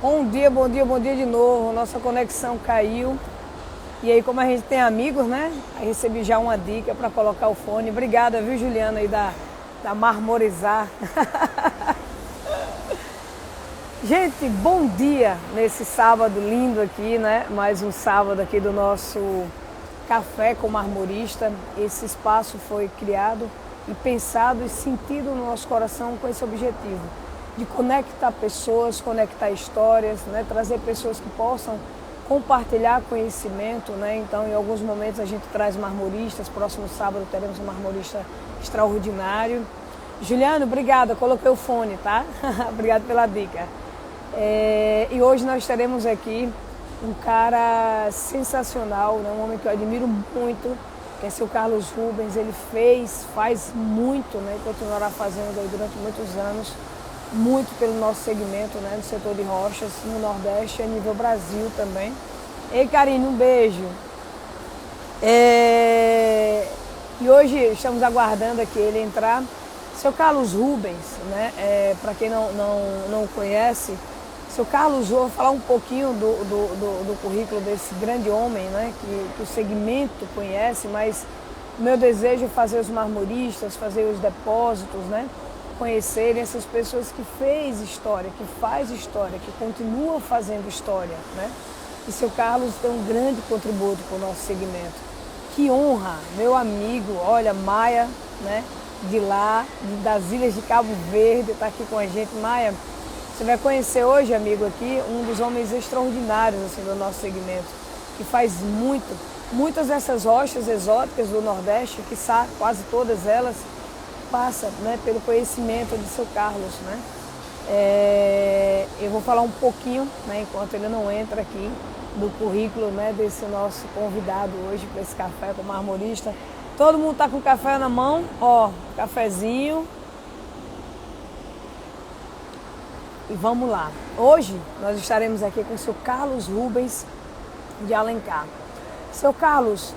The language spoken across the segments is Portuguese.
Bom dia, bom dia, bom dia de novo. Nossa conexão caiu. E aí, como a gente tem amigos, né? Aí recebi já uma dica para colocar o fone. Obrigada, viu, Juliana, aí da Marmorizar. Gente, bom dia nesse sábado lindo aqui, né? Mais um sábado aqui do nosso Café com Marmorista. Esse espaço foi criado e pensado e sentido no nosso coração com esse objetivo de conectar pessoas, conectar histórias, né? Trazer pessoas que possam compartilhar conhecimento, né? Então, em alguns momentos a gente traz marmoristas. Próximo sábado teremos um marmorista extraordinário. Juliano, obrigada, coloquei o fone, tá? Obrigado pela dica. E hoje nós teremos aqui um cara sensacional, né? Um homem que eu admiro muito, que é seu Carlos Rubens. Ele faz muito, né? E continuará fazendo aí durante muitos anos, muito pelo nosso segmento, né? No setor de rochas, no Nordeste e a nível Brasil também. Ei, Karine, um beijo. E hoje estamos aguardando aqui ele entrar. Seu Carlos Rubens, né? Para quem não conhece, seu Carlos, vou falar um pouquinho do currículo desse grande homem, né? Que o segmento conhece, mas o meu desejo é fazer os marmoristas, fazer os depósitos, né? Conhecerem essas pessoas que fez história, que faz história, que continuam fazendo história, né? E seu Carlos tem um grande contributo para o nosso segmento. Que honra, meu amigo, olha, Maia, né? De lá, das Ilhas de Cabo Verde, está aqui com a gente. Maia, você vai conhecer hoje, amigo, aqui, um dos homens extraordinários assim, do nosso segmento, que faz muitas dessas rochas exóticas do Nordeste, que quase todas elas, passa, né, pelo conhecimento de seu Carlos, né? Eu vou falar um pouquinho, né, enquanto ele não entra aqui, do currículo, né, desse nosso convidado hoje para esse café com o marmorista. Todo mundo está com café na mão, ó, cafezinho. E vamos lá. Hoje nós estaremos aqui com o seu Carlos Rubens de Alencar. Seu Carlos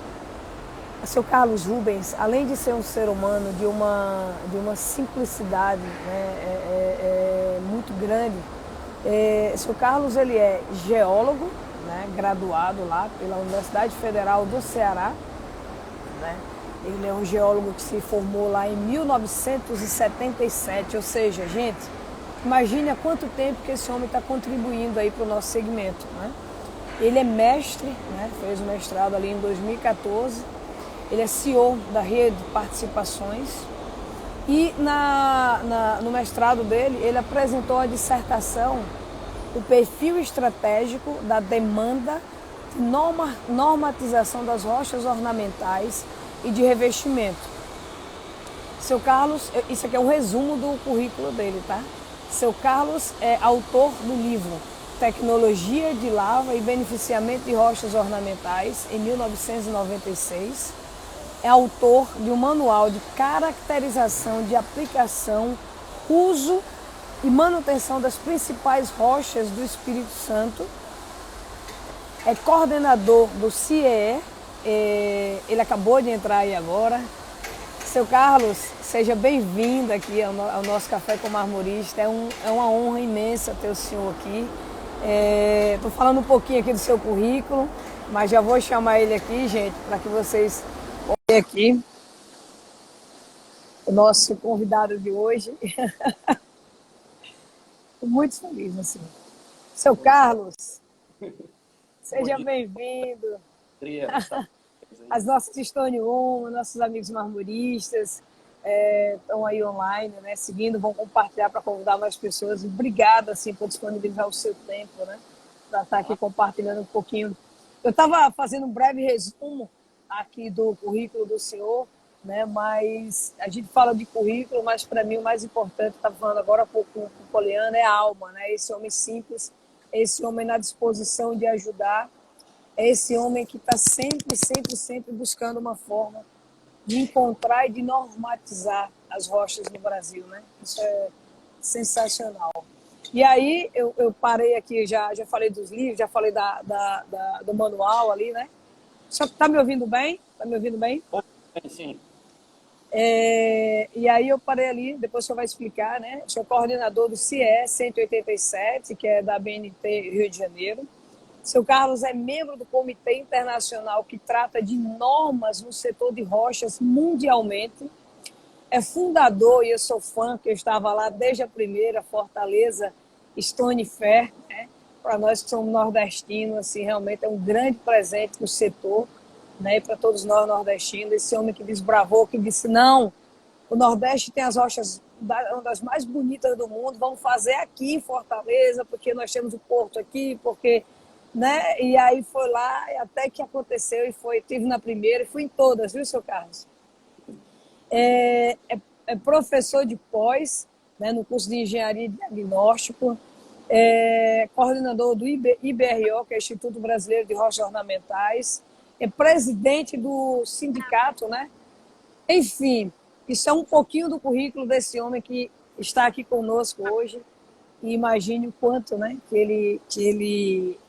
Rubens, além de ser um ser humano de uma simplicidade, né, muito grande, seu Carlos ele é geólogo, né, graduado lá pela Universidade Federal do Ceará, né? Ele é um geólogo que se formou lá em 1977, ou seja, gente, imagine há quanto tempo que esse homem está contribuindo aí para o nosso segmento, né? Ele é mestre, né? Fez o mestrado ali em 2014, ele é CEO da Rede Participações e no mestrado dele ele apresentou a dissertação o perfil estratégico da demanda de normatização das rochas ornamentais e de revestimento. Seu Carlos, isso aqui é um resumo do currículo dele, tá? Seu Carlos é autor do livro Tecnologia de Lava e Beneficiamento de Rochas Ornamentais, em 1996. É autor de um manual de caracterização de aplicação, uso e manutenção das principais rochas do Espírito Santo. É coordenador do CIEE, ele acabou de entrar aí agora. Seu Carlos, seja bem-vindo aqui ao nosso Café com Marmorista. É uma honra imensa ter o senhor aqui. Estou falando um pouquinho aqui do seu currículo, mas já vou chamar ele aqui, gente, para que vocês olhem aqui o nosso convidado de hoje. Estou muito feliz, assim. Seu Carlos, Bom seja dia, bem-vindo. Tria. Boa tarde. As nossas Stone Woman, nossos amigos marmoristas estão aí online, né, seguindo, vão compartilhar para convidar mais pessoas. Obrigada assim, por disponibilizar o seu tempo, né, para estar aqui compartilhando um pouquinho. Eu estava fazendo um breve resumo aqui do currículo do senhor, né, mas a gente fala de currículo, mas para mim o mais importante, estava falando agora há pouco com o Poliana, é a alma, né, esse homem simples, esse homem na disposição de ajudar. É esse homem que está sempre buscando uma forma de encontrar e de normatizar as rochas no Brasil, né? Isso é sensacional. E aí eu parei aqui, já falei dos livros, já falei do manual ali, né? Só que tá me ouvindo bem? Tá me ouvindo bem? Sim. E aí eu parei ali, depois o senhor vai explicar, né? Sou coordenador do CIE 187, que é da BNT Rio de Janeiro. Seu Carlos é membro do Comitê Internacional que trata de normas no setor de rochas mundialmente. É fundador, e eu sou fã, que eu estava lá desde a primeira, Fortaleza Stone Fair, né? Para nós que somos nordestinos, assim, realmente é um grande presente no setor, né? E para todos nós nordestinos, esse homem que desbravou, que disse, não, o Nordeste tem as rochas uma das mais bonitas do mundo, vamos fazer aqui em Fortaleza, porque nós temos o porto aqui, porque, né? E aí foi lá, até que aconteceu, e foi, tive na primeira, e fui em todas, viu, seu Carlos? É professor de pós, né, no curso de Engenharia e Diagnóstico, coordenador do IBRO, que é o Instituto Brasileiro de Rochas Ornamentais, é presidente do sindicato, né? Enfim, isso é um pouquinho do currículo desse homem que está aqui conosco hoje, e imagine o quanto, né, que ele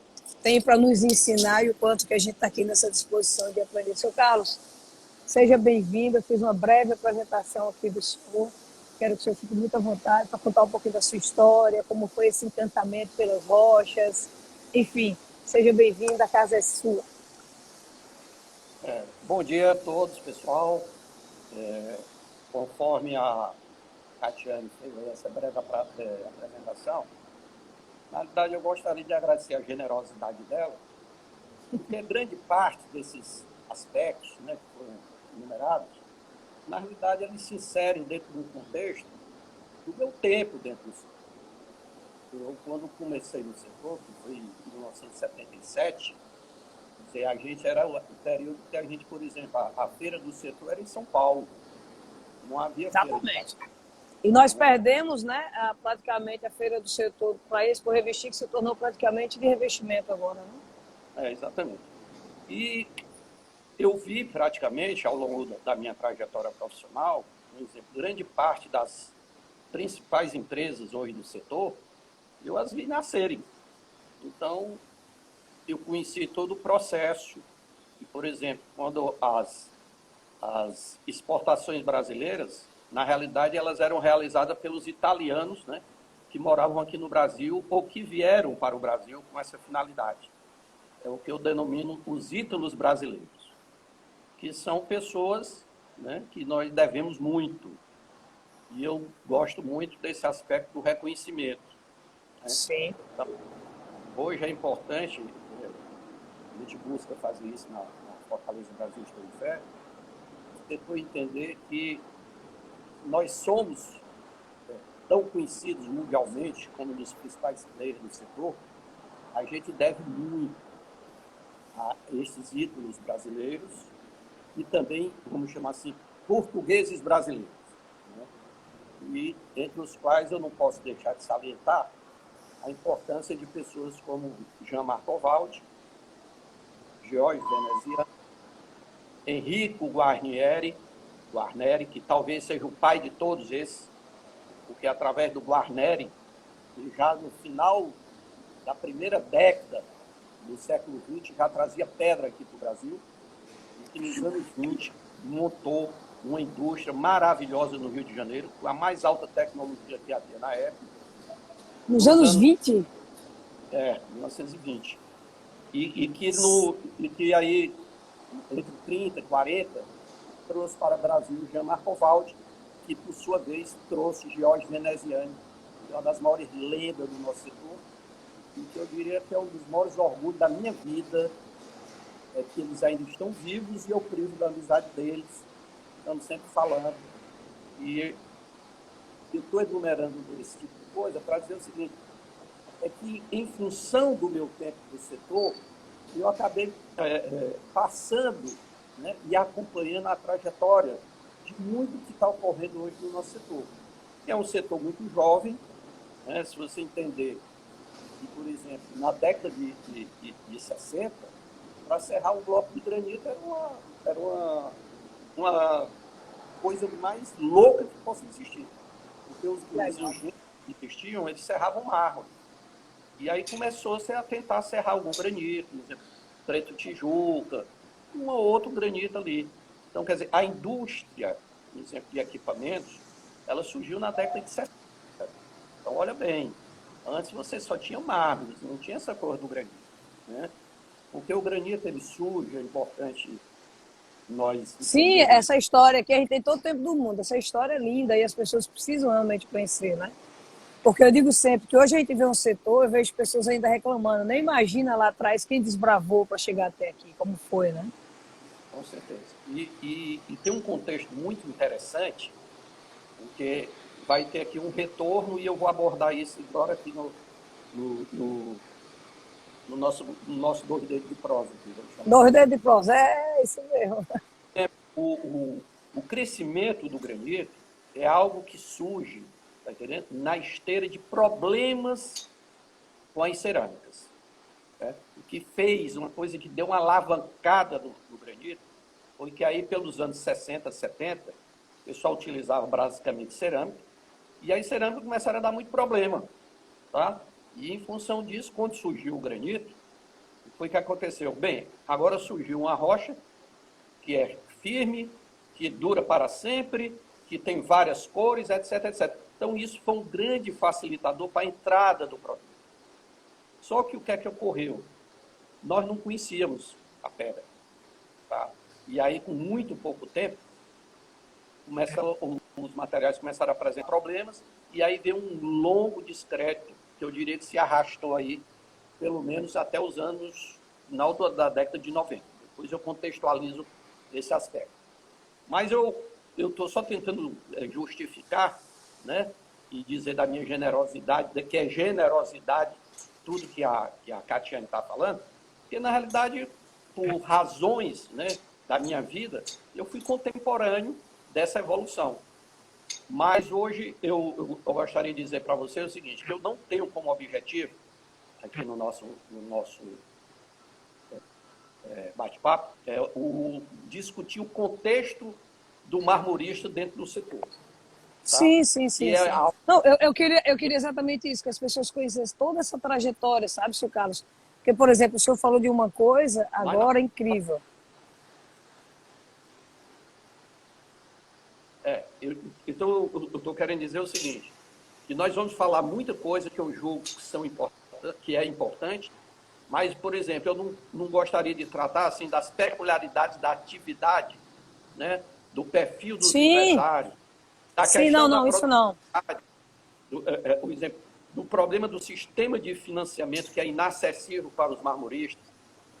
tem para nos ensinar e o quanto que a gente está aqui nessa disposição de aprender. Seu Carlos, seja bem-vindo. Eu fiz uma breve apresentação aqui do senhor. Quero que o senhor fique muito à vontade para contar um pouquinho da sua história, como foi esse encantamento pelas rochas. Enfim, seja bem-vindo, a casa é sua. Bom dia a todos, pessoal. Conforme a Catiane fez essa breve apresentação, na realidade eu gostaria de agradecer a generosidade dela, porque grande parte desses aspectos, né, que foram enumerados, na realidade eles se inserem dentro do contexto do meu tempo dentro do setor. Eu, quando comecei no setor, que foi em 1977, a gente era o período que a gente, por exemplo, a feira do setor era em São Paulo. Não havia Exatamente. E nós perdemos, né, praticamente a feira do setor para esse, por revestir, que se tornou praticamente de revestimento agora. Né? Exatamente. E eu vi praticamente, ao longo da minha trajetória profissional, por exemplo, grande parte das principais empresas hoje do setor, eu as vi nascerem. Então, eu conheci todo o processo. E, por exemplo, quando as exportações brasileiras, na realidade, elas eram realizadas pelos italianos, né, que moravam aqui no Brasil ou que vieram para o Brasil com essa finalidade. É o que eu denomino os ítalos brasileiros, que são pessoas, né, que nós devemos muito. E eu gosto muito desse aspecto do reconhecimento. Né? Sim. Então, hoje é importante, a gente busca fazer isso na Fortaleza Brasil Estou em Fé, tentou entender que nós somos tão conhecidos mundialmente como um dos principais players do setor, a gente deve muito a esses ídolos brasileiros e também, vamos chamar assim, portugueses brasileiros. Né? E entre os quais eu não posso deixar de salientar a importância de pessoas como Jean Marcovaldi, George Veneziano, Enrico Guarnieri, que talvez seja o pai de todos esses, porque através do Guarneri, já no final da primeira década do século XX, já trazia pedra aqui para o Brasil, e que nos anos 20 montou uma indústria maravilhosa no Rio de Janeiro, com a mais alta tecnologia que havia na época. Nos anos 20? 1920. E que aí, entre 30 e 40, trouxe para o Brasil Jean Marcovaldi, que, por sua vez, trouxe George Veneziani, que é uma das maiores lendas do nosso setor, e que eu diria que é um dos maiores orgulhos da minha vida, é que eles ainda estão vivos e eu privo da amizade deles, estamos sempre falando. E eu estou enumerando esse tipo de coisa para dizer o seguinte, é que, em função do meu tempo no setor, eu acabei passando, né, e acompanhando a trajetória de muito que está ocorrendo hoje no nosso setor. Que é um setor muito jovem, né, se você entender que, por exemplo, na década de 60, para serrar um bloco de granito era uma coisa mais louca que possa existir. Porque os engenheiros que existiam, eles serravam mármore. E aí começou-se a tentar serrar algum granito, por exemplo, Preto Tijuca, um ou outro granito ali. Então, quer dizer, a indústria por exemplo, de equipamentos, ela surgiu na década de 70. Então, olha bem, antes você só tinha mármore, não tinha essa cor do granito, né? Porque o granito, ele surge, é importante nós Sim, entendermos. essa história aqui a gente tem todo o tempo do mundo. Essa história é linda e as pessoas precisam realmente conhecer, né? Porque eu digo sempre que hoje a gente vê um setor, eu vejo pessoas ainda reclamando. Nem imagina lá atrás quem desbravou para chegar até aqui, como foi, né? Com certeza. E tem um contexto muito interessante, porque vai ter aqui um retorno e eu vou abordar isso agora aqui no, no, no nosso dois dedos de prosa, aqui, vamos chamar Dois assim. dedos de prosa, é isso mesmo. O crescimento do granito é algo que surge, tá entendendo? Na esteira de problemas com as cerâmicas. Né? O que fez, uma coisa que deu uma alavancada no granito, foi que aí pelos anos 60, 70, o pessoal utilizava basicamente cerâmica, e as cerâmicas começaram a dar muito problema. Tá? E em função disso, quando surgiu o granito, foi que aconteceu? Bem, agora surgiu uma rocha que é firme, que dura para sempre, que tem várias cores, etc, etc. Então, isso foi um grande facilitador para a entrada do produto. Só que o que é que ocorreu? Nós não conhecíamos a pedra. Tá? E aí, com muito pouco tempo, os materiais começaram a apresentar problemas, e aí veio um longo descrédito, que eu diria que se arrastou aí, pelo menos até os anos, final da década de 90. Depois eu contextualizo esse aspecto. Mas eu estou só tentando justificar, né, e dizer da minha generosidade, de que é generosidade tudo que a Catiane está falando, porque, na realidade, por razões, né, da minha vida, eu fui contemporâneo dessa evolução. Mas hoje eu gostaria de dizer para você o seguinte, que eu não tenho como objetivo, aqui no nosso bate-papo, discutir o contexto do marmorista dentro do setor. Tá? Sim, sim, sim, É sim. Não, eu queria exatamente isso, que as pessoas conhecessem toda essa trajetória, sabe, senhor Carlos? Porque, por exemplo, o senhor falou de uma coisa agora incrível. Então, eu estou querendo dizer o seguinte, que nós vamos falar muita coisa que eu julgo que é importante, mas, por exemplo, eu não gostaria de tratar assim, das peculiaridades da atividade, né, do perfil dos empresários, da questão da isso não. por exemplo, do problema do sistema de financiamento que é inacessível para os marmoristas,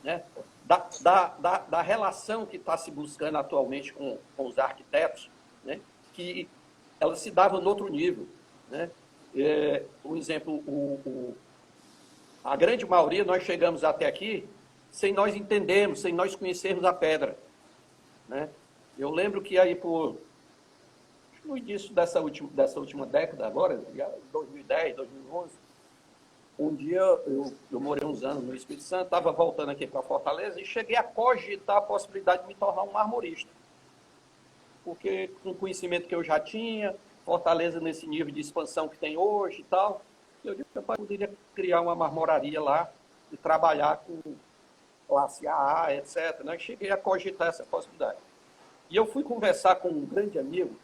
né, da relação que está se buscando atualmente com os arquitetos, né, que ela se dava no outro nível. Né? Por exemplo, a grande maioria, nós chegamos até aqui sem nós entendermos, sem nós conhecermos a pedra. Né? Eu lembro que aí no início dessa última década, agora, 2010, 2011, um dia eu morei uns anos no Espírito Santo, estava voltando aqui para Fortaleza e cheguei a cogitar a possibilidade de me tornar um marmorista. Porque com o conhecimento que eu já tinha, Fortaleza nesse nível de expansão que tem hoje e tal, eu disse que eu poderia criar uma marmoraria lá e trabalhar com classe AA, etc. Né? Cheguei a cogitar essa possibilidade. E eu fui conversar com um grande amigo,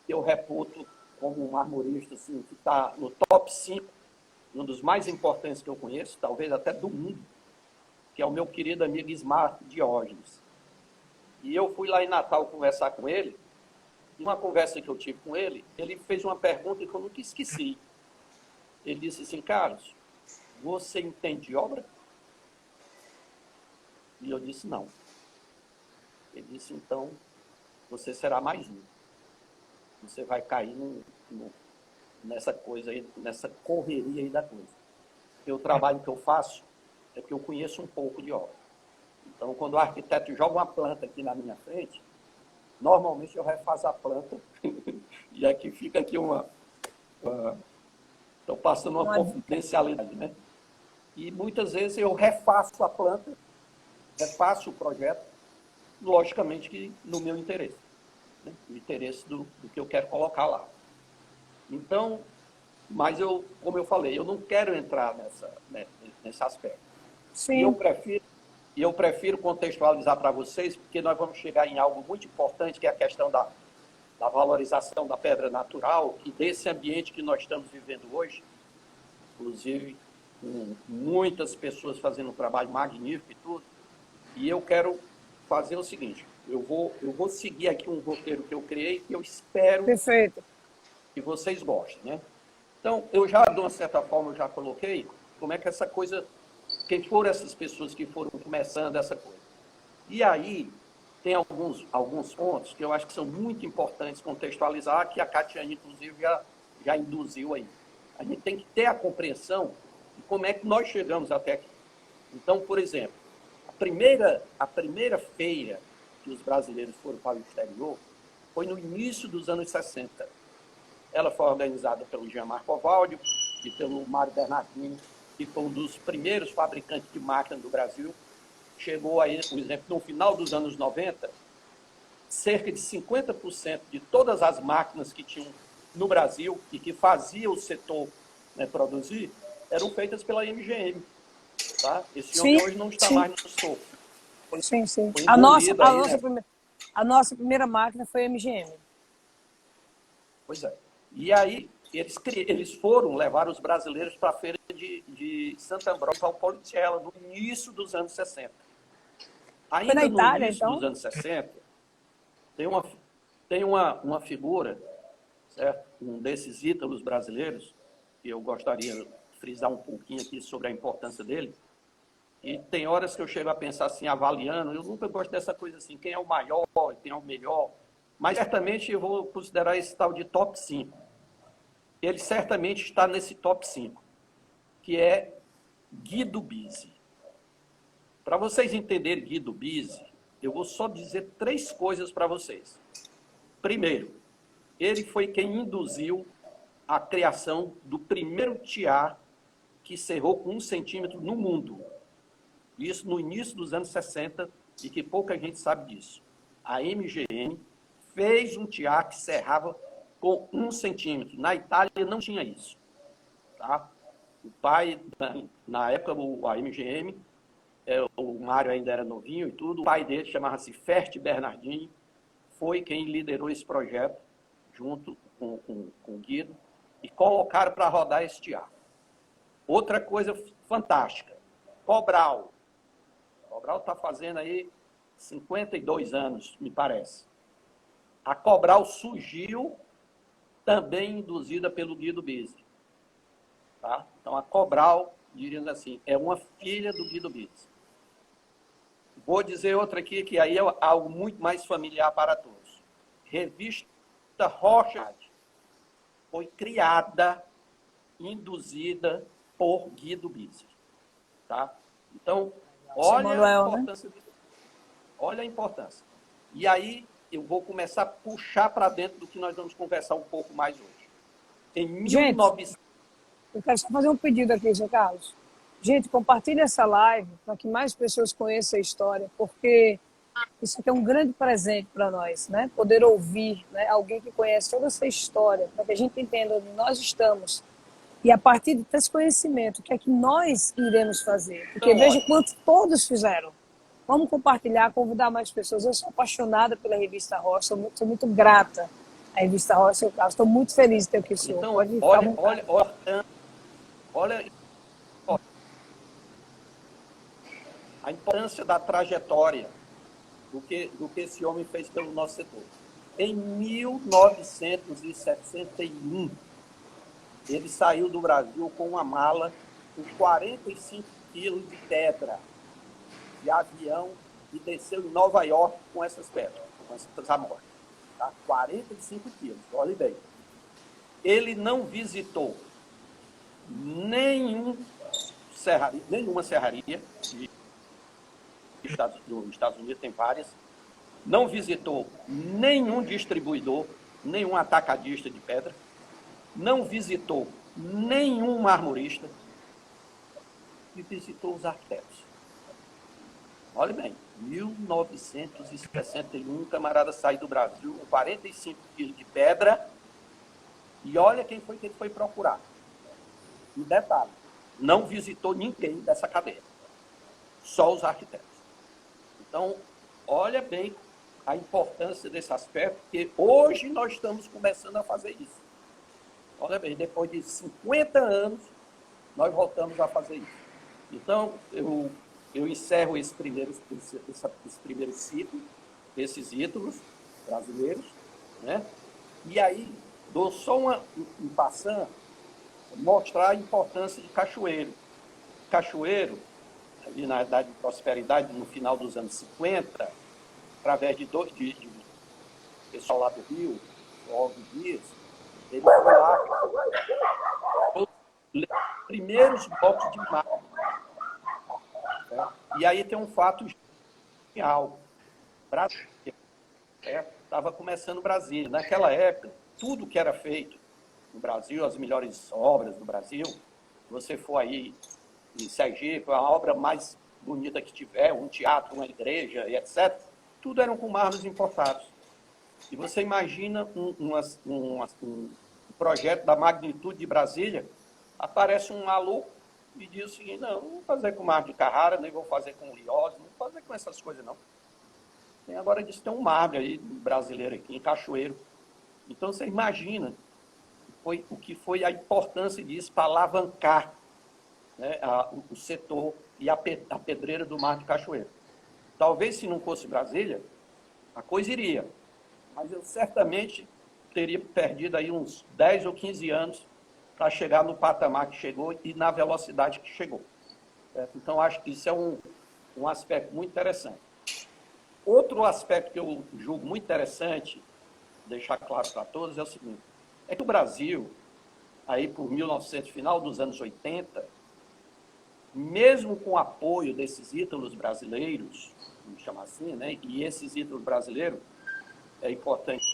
que eu reputo como um marmorista assim, que está no top 5, um dos mais importantes que eu conheço, talvez até do mundo, que é o meu querido amigo Ismar Diógenes. E eu fui lá em Natal conversar com ele, e uma conversa que eu tive com ele, ele fez uma pergunta que eu nunca esqueci. Ele disse assim, Carlos, você entende de obra? E eu disse, não. Ele disse, então, você será mais um. Você vai cair nessa coisa aí, nessa correria aí da coisa. Porque o trabalho que eu faço é que eu conheço um pouco de obra. Então, quando o arquiteto joga uma planta aqui na minha frente, normalmente eu refaço a planta e aqui fica aqui estou passando uma confidencialidade, né? E muitas vezes eu refaço a planta, refaço o projeto, logicamente que no meu interesse, né? O interesse do que eu quero colocar lá. Então, mas como eu falei, eu não quero entrar nesse aspecto. Sim. E eu prefiro contextualizar para vocês, porque nós vamos chegar em algo muito importante, que é a questão da valorização da pedra natural e desse ambiente que nós estamos vivendo hoje, inclusive com muitas pessoas fazendo um trabalho magnífico e tudo. E eu quero fazer o seguinte, eu vou seguir aqui um roteiro que eu criei, que eu espero Perfeito. que vocês gostem, né? Então, eu já, de uma certa forma, eu já coloquei como é que essa coisa, quem foram essas pessoas que foram começando essa coisa. E aí, tem alguns pontos que eu acho que são muito importantes contextualizar, que a Catiane, inclusive, já induziu aí. A gente tem que ter a compreensão de como é que nós chegamos até aqui. Então, por exemplo, a primeira feira que os brasileiros foram para o exterior foi no início dos anos 60. Ela foi organizada pelo Jean Marco Valdi e pelo Mário Bernardini, que foi um dos primeiros fabricantes de máquinas do Brasil. Chegou aí, por exemplo, no final dos anos 90, cerca de 50% de todas as máquinas que tinham no Brasil e que faziam o setor, né, produzir, eram feitas pela MGM. Tá? Esse Sim, homem hoje não está sim, mais no topo. sim, sim. Foi A nossa, engolido a aí, nossa, né? a nossa primeira máquina foi a MGM. Pois é. E aí, eles foram levar os brasileiros para a feira de Santo Ambrósio, ao Policella, no início dos anos 60. Foi na Ainda no Itália, início dos então? anos 60, tem uma figura, certo? Um desses ítalos brasileiros, que eu gostaria de frisar um pouquinho aqui sobre a importância dele. E tem horas que eu chego a pensar assim, avaliando, eu nunca gosto dessa coisa assim, quem é o maior, quem é o melhor. Mas certamente eu vou considerar esse tal de top 5. Ele certamente está nesse top 5, que é Guido Bise. Para vocês entenderem Guido Bise, eu vou só dizer 3 coisas para vocês. Primeiro, ele foi quem induziu a criação do primeiro tiar que cerrou com 1 centímetro no mundo. Isso no início dos anos 60, e que pouca gente sabe disso. A MGM fez um tiar que cerrava com 1 centímetro. Na Itália não tinha isso. Tá? O pai, na época, a MGM, o Mário ainda era novinho e tudo, o pai dele chamava-se Ferti Bernardini, foi quem liderou esse projeto, junto com o Guido, e colocaram para rodar esse tiar. Outra coisa fantástica, Cobral. Cobral está fazendo aí 52 anos, me parece. A Cobral surgiu também induzida pelo Guido Bise. Tá? Então, a Cobral, diríamos assim, é uma filha do Guido Bise. Vou dizer outra aqui, que aí é algo muito mais familiar para todos. Revista Rocha foi criada, induzida por Guido Bise. Tá? Então, olha a importância disso. Olha a importância. E aí, eu vou começar a puxar para dentro do que nós vamos conversar um pouco mais hoje. Em 1900... Eu quero só fazer um pedido aqui, seu Carlos. Gente, compartilhe essa live para que mais pessoas conheçam a história, porque isso aqui é um grande presente para nós, né? Poder ouvir, né, alguém que conhece toda essa história, para que a gente entenda onde nós estamos. E a partir desse conhecimento, o que é que nós iremos fazer? Porque então, veja quanto todos fizeram. Vamos compartilhar, convidar mais pessoas. Eu sou apaixonada pela Revista Rocha, sou muito grata à Revista Rocha, seu Carlos. Estou muito feliz de ter aqui o senhor. Então, olha a importância da trajetória do que esse homem fez pelo nosso setor. Em 1961, ele saiu do Brasil com uma mala com 45 quilos de pedra de avião e desceu em Nova York com essas pedras, com essas amostras. Tá? 45 quilos, olhe bem. Ele não visitou nenhuma serraria, nos Estados Unidos tem várias, não visitou nenhum distribuidor, nenhum atacadista de pedra, não visitou nenhum marmorista e visitou os arquitetos. Olha bem, 1961, um camarada saiu do Brasil com 45 quilos de pedra e olha quem foi que ele foi procurar. E detalhe, não visitou ninguém dessa cadeia, só os arquitetos. Então, olha bem a importância desse aspecto, porque hoje nós estamos começando a fazer isso. Olha bem, depois de 50 anos, nós voltamos a fazer isso. Então, eu encerro esse primeiro ciclo, esses ídolos brasileiros, né? E aí dou só um passant, mostrar a importância de Cachoeiro. Cachoeiro, ali na Idade de Prosperidade, no final dos anos 50, através de pessoal lá do Rio, o Aldo Dias, ele foi lá, os primeiros blocos de mármore. Né? E aí tem um fato genial. Brasília, estava começando Brasília. Naquela época, tudo que era feito no Brasil, as melhores obras do Brasil, você for aí em Sergipe, a obra mais bonita que tiver, um teatro, uma igreja, e etc., tudo eram com mármores importados. E você imagina um projeto da magnitude de Brasília, aparece um maluco e diz o seguinte: não vou fazer com mármore de Carrara, nem vou fazer com Liose, não vou fazer com essas coisas, não. E agora diz que tem um mármore aí brasileiro aqui em Cachoeiro. Então você imagina o que foi a importância disso para alavancar, né, o setor e a pedreira do Mar de Cachoeiro. Talvez se não fosse Brasília, a coisa iria, mas eu certamente teria perdido aí uns 10 ou 15 anos para chegar no patamar que chegou e na velocidade que chegou. Certo? Então, acho que isso é um aspecto muito interessante. Outro aspecto que eu julgo muito interessante, deixar claro para todos, é o seguinte: é que o Brasil, aí por 1900, final dos anos 80, mesmo com o apoio desses ídolos brasileiros, vamos chamar assim, né? E esses ídolos brasileiros, é importante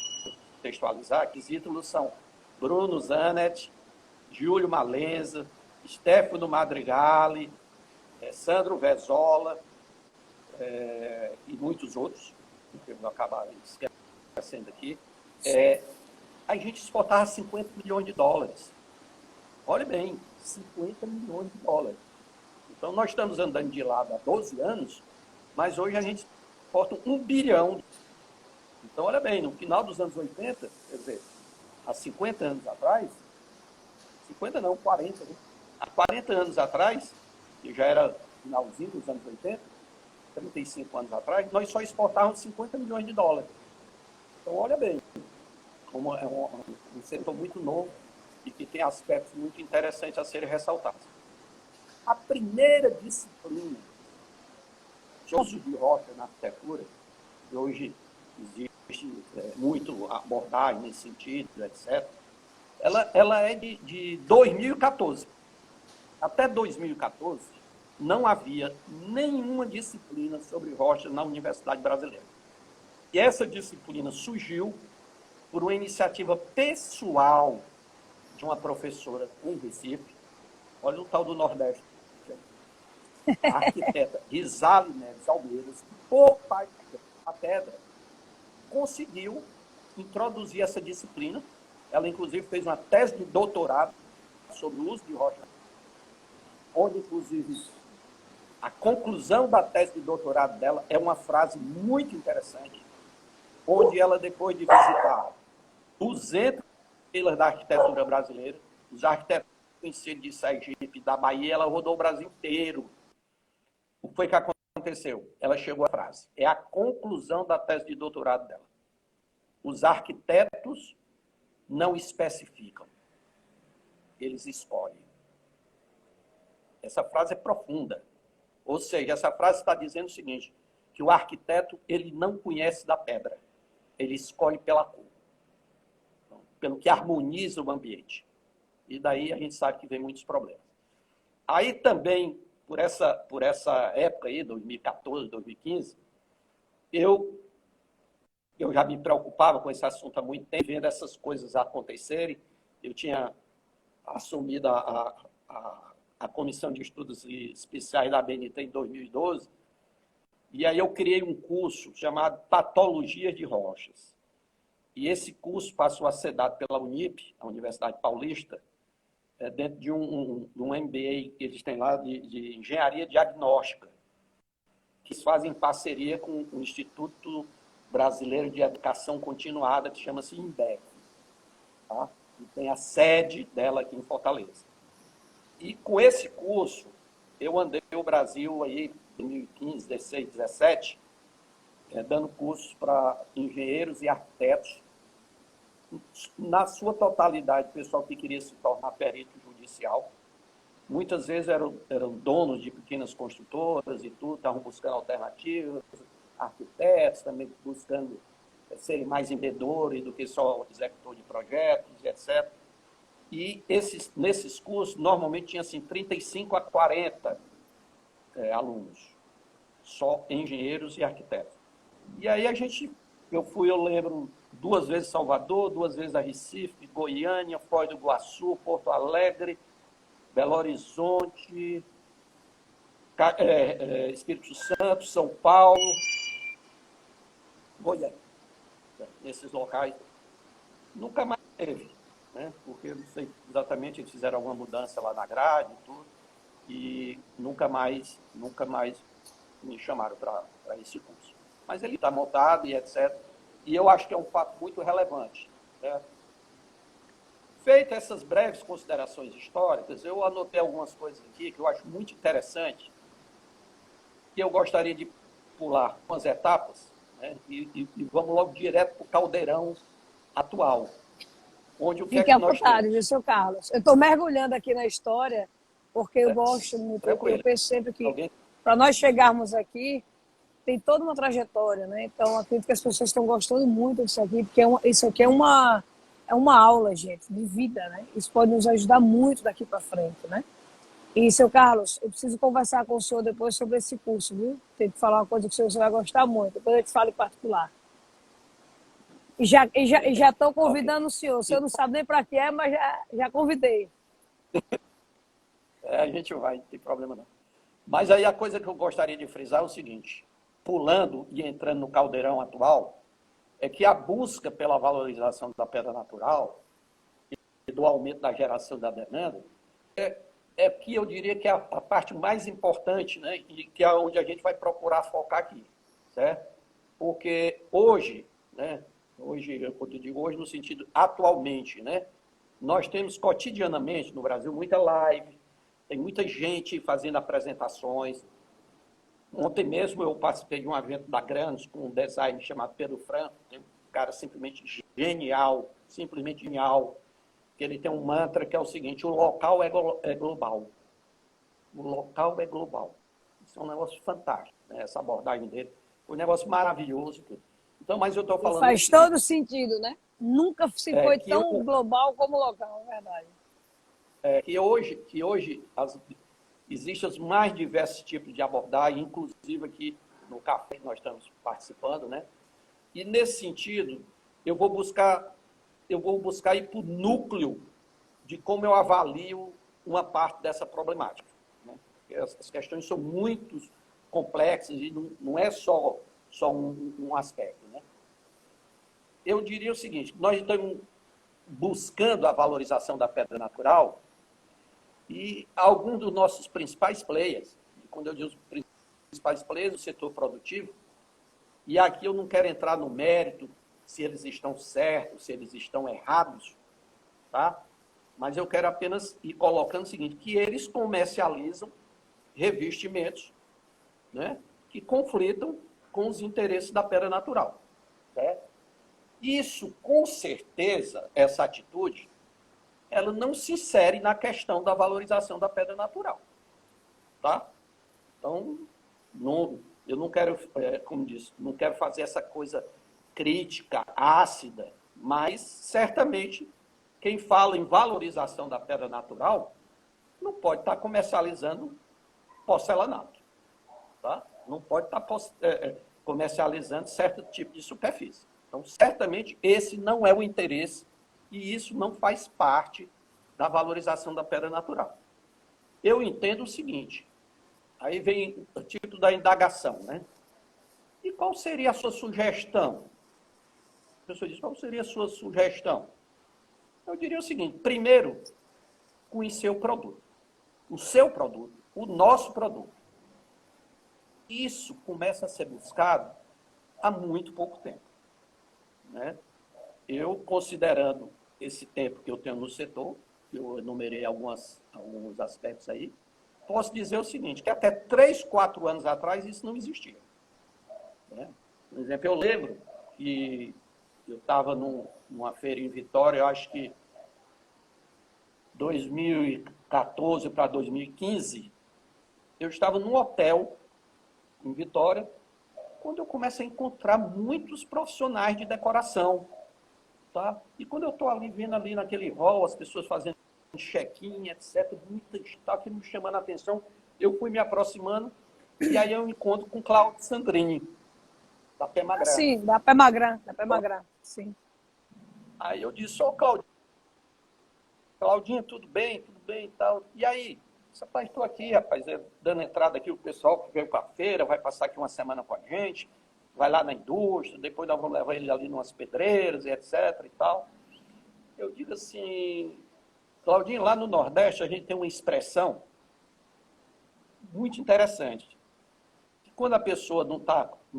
contextualizar que os ídolos são Bruno Zanetti, Júlio Malenza, Stefano Madrigali, Sandro Vezola, e muitos outros, que eu vou acabar esquecendo aqui. A gente exportava 50 milhões de dólares. Olha bem, 50 milhões de dólares. Então, nós estamos andando de lado há 12 anos, mas hoje a gente exporta 1 bilhão. Então, olha bem, no final dos anos 80, quer dizer, há 50 anos atrás, 50 não, 40, né? Há 40 anos atrás, que já era finalzinho dos anos 80, 35 anos atrás, nós só exportávamos 50 milhões de dólares. Então, olha bem, como é um setor muito novo e que tem aspectos muito interessantes a serem ressaltados. A primeira disciplina de uso de rocha na arquitetura, que hoje existe muito abordagem nesse sentido, etc., ela é de 2014. Até 2014, não havia nenhuma disciplina sobre rocha na Universidade Brasileira. E essa disciplina surgiu por uma iniciativa pessoal de uma professora em Recife. Olha o tal do Nordeste. A arquiteta Rizali Neves Almeidas, por parte da pedra, conseguiu introduzir essa disciplina. Ela, inclusive, fez uma tese de doutorado sobre o uso de rocha, onde, inclusive, a conclusão da tese de doutorado dela é uma frase muito interessante, onde ela, depois de visitar 200 filas da arquitetura brasileira, os arquitetos conhecidos de Sergipe, da Bahia, ela rodou o Brasil inteiro. O que foi que aconteceu? Ela chegou à frase. É a conclusão da tese de doutorado dela. Os arquitetos não especificam. Eles escolhem. Essa frase é profunda. Ou seja, essa frase está dizendo o seguinte, que o arquiteto ele não conhece da pedra. Ele escolhe pela cor. Então, pelo que harmoniza o ambiente. E daí a gente sabe que vem muitos problemas. Aí também, por essa época aí, 2014, 2015, eu já me preocupava com esse assunto há muito tempo, vendo essas coisas acontecerem. Eu tinha assumido a Comissão de Estudos Especiais da BNT em 2012, e aí eu criei um curso chamado Patologia de Rochas. E esse curso passou a ser dado pela Unip, a Universidade Paulista, dentro de um MBA que eles têm lá de Engenharia Diagnóstica, que fazem parceria com o Instituto Brasileiro de Educação Continuada, que chama-se INDEC. Tá? E tem a sede dela aqui em Fortaleza. E com esse curso, eu andei o Brasil aí em 2015, 16, 17, dando cursos para engenheiros e arquitetos, na sua totalidade, pessoal que queria se tornar perito judicial. Muitas vezes eram donos de pequenas construtoras e tudo, estavam buscando alternativas, arquitetos também buscando serem mais empreendedores do que só executor de projetos, etc. E nesses cursos, normalmente tinha assim, 35 a 40 alunos, só engenheiros e arquitetos. E aí eu lembro, 2 vezes Salvador, 2 vezes a Recife, Goiânia, Foz do Iguaçu, Porto Alegre, Belo Horizonte, Espírito Santo, São Paulo, Goiânia. Nesses locais, nunca mais teve, né? Porque eu não sei exatamente, eles fizeram alguma mudança lá na grade e tudo, e nunca mais me chamaram para esse curso. Mas ele está montado e etc. E eu acho que é um fato muito relevante, né? Feitas essas breves considerações históricas, eu anotei algumas coisas aqui que eu acho muito interessante, que eu gostaria de pular umas etapas, né? E vamos logo direto para o caldeirão atual, onde o que Fique é à que nós vontade, viu, temos? seu Carlos? Eu estou mergulhando aqui na história, porque eu gosto muito, eu Tranquilo. penso sempre que Alguém? para nós chegarmos aqui, tem toda uma trajetória, né? Então, acredito que as pessoas estão gostando muito disso aqui, porque isso aqui é uma aula, gente, de vida, né? Isso pode nos ajudar muito daqui para frente, né? E, seu Carlos, eu preciso conversar com o senhor depois sobre esse curso, viu? Tem que falar uma coisa que o senhor vai gostar muito, depois eu te falo em particular. E já estou Ok. convidando o senhor não sabe nem para que é, mas já convidei. A gente vai, não tem problema não. Mas aí a coisa que eu gostaria de frisar é o seguinte, pulando e entrando no caldeirão atual, é que a busca pela valorização da pedra natural e do aumento da geração da demanda é que eu diria que é a parte mais importante, né? E que é onde a gente vai procurar focar aqui, certo? Porque hoje, né? Hoje, eu digo hoje no sentido atualmente, né? Nós temos cotidianamente no Brasil muita live, tem muita gente fazendo apresentações. Ontem mesmo eu participei de um evento da Grandes com um designer chamado Pedro Franco, um cara simplesmente genial, que ele tem um mantra que é o seguinte, o local é global. O local é global. Isso é um negócio fantástico, né? Essa abordagem dele. Foi um negócio maravilhoso. Então, mas eu estou E falando o faz seguinte, todo sentido, né? Nunca se foi que, tão global como local, é verdade. que hoje existem os mais diversos tipos de abordagem, inclusive aqui no café que nós estamos participando, né? E nesse sentido, eu vou buscar ir para o núcleo de como eu avalio uma parte dessa problemática, né? As questões são muito complexas e não é só um aspecto, né? Eu diria o seguinte, nós estamos buscando a valorização da pedra natural e alguns dos nossos principais players, e quando eu digo principais players do setor produtivo, e aqui eu não quero entrar no mérito se eles estão certos, se eles estão errados, tá? Mas eu quero apenas ir colocando o seguinte, que eles comercializam revestimentos, né, que conflitam com os interesses da pedra natural, certo? Isso, com certeza, essa atitude, ela não se insere na questão da valorização da pedra natural, tá? Então, eu não quero, como disse, não quero fazer essa coisa crítica, ácida, mas certamente quem fala em valorização da pedra natural não pode estar comercializando porcelanato, tá? Não pode estar comercializando certo tipo de superfície. Então, certamente, esse não é o interesse e isso não faz parte da valorização da pedra natural. Eu entendo o seguinte, aí vem o título da indagação, né? E qual seria a sua sugestão? A pessoa diz, qual seria a sua sugestão? Eu diria o seguinte, primeiro, conhecer o produto. O seu produto, o nosso produto. Isso começa a ser buscado há muito pouco tempo, né? Eu, considerando esse tempo que eu tenho no setor, eu enumerei alguns aspectos aí, posso dizer o seguinte, que até 3, 4 anos atrás isso não existia, né? Por exemplo, eu lembro que eu estava numa feira em Vitória, eu acho que 2014 para 2015, eu estava num hotel em Vitória, quando eu começo a encontrar muitos profissionais de decoração, tá? E quando eu estou ali vendo ali naquele hall, as pessoas fazendo check-in, etc., muita gente está aqui me chamando a atenção, eu fui me aproximando, e aí eu encontro com Cláudio Sandrini, da Pemagrã. Sim, da Pemagrã, sim. Aí eu disse, ô Claudinho, tudo bem e tal. E aí? Rapaz, estou aqui, rapaz, dando entrada aqui o pessoal que veio para a feira, vai passar aqui uma semana com a gente, vai lá na indústria, depois nós vamos levar ele ali numas pedreiras e etc e tal. Eu digo assim, Claudinho, lá no Nordeste a gente tem uma expressão muito interessante. Que quando a pessoa não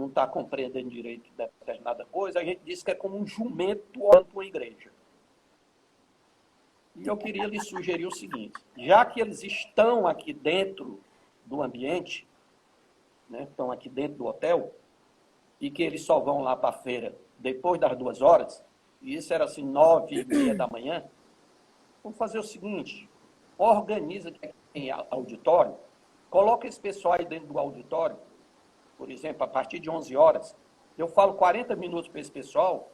tá compreendendo direito determinada coisa, a gente diz que é como um jumento olhando para uma igreja. E eu queria lhe sugerir o seguinte, já que eles estão aqui dentro do ambiente, né, estão aqui dentro do hotel, e que eles só vão lá para a feira depois das 2 horas, e isso era assim 9h30 da manhã, vamos fazer o seguinte, organiza em auditório, coloca esse pessoal aí dentro do auditório, por exemplo, a partir de 11 horas, eu falo 40 minutos para esse pessoal,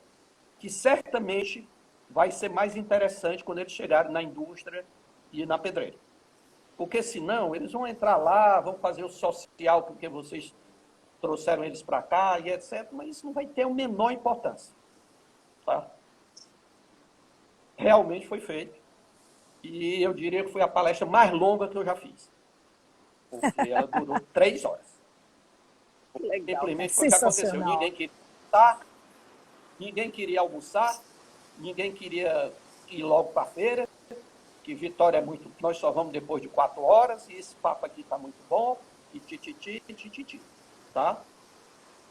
que certamente vai ser mais interessante quando eles chegarem na indústria e na pedreira. Porque senão eles vão entrar lá, vão fazer o social porque vocês trouxeram eles para cá e etc. Mas isso não vai ter a menor importância. Tá? Realmente foi feito. E eu diria que foi a palestra mais longa que eu já fiz. Porque ela durou 3 horas. Legal, Simplesmente foi o que aconteceu. Ninguém queria estar, ninguém queria almoçar, ninguém queria ir logo para a feira, que Vitória é muito... Nós só vamos depois de 4 horas, e esse papo aqui está muito bom, e tititi, tá?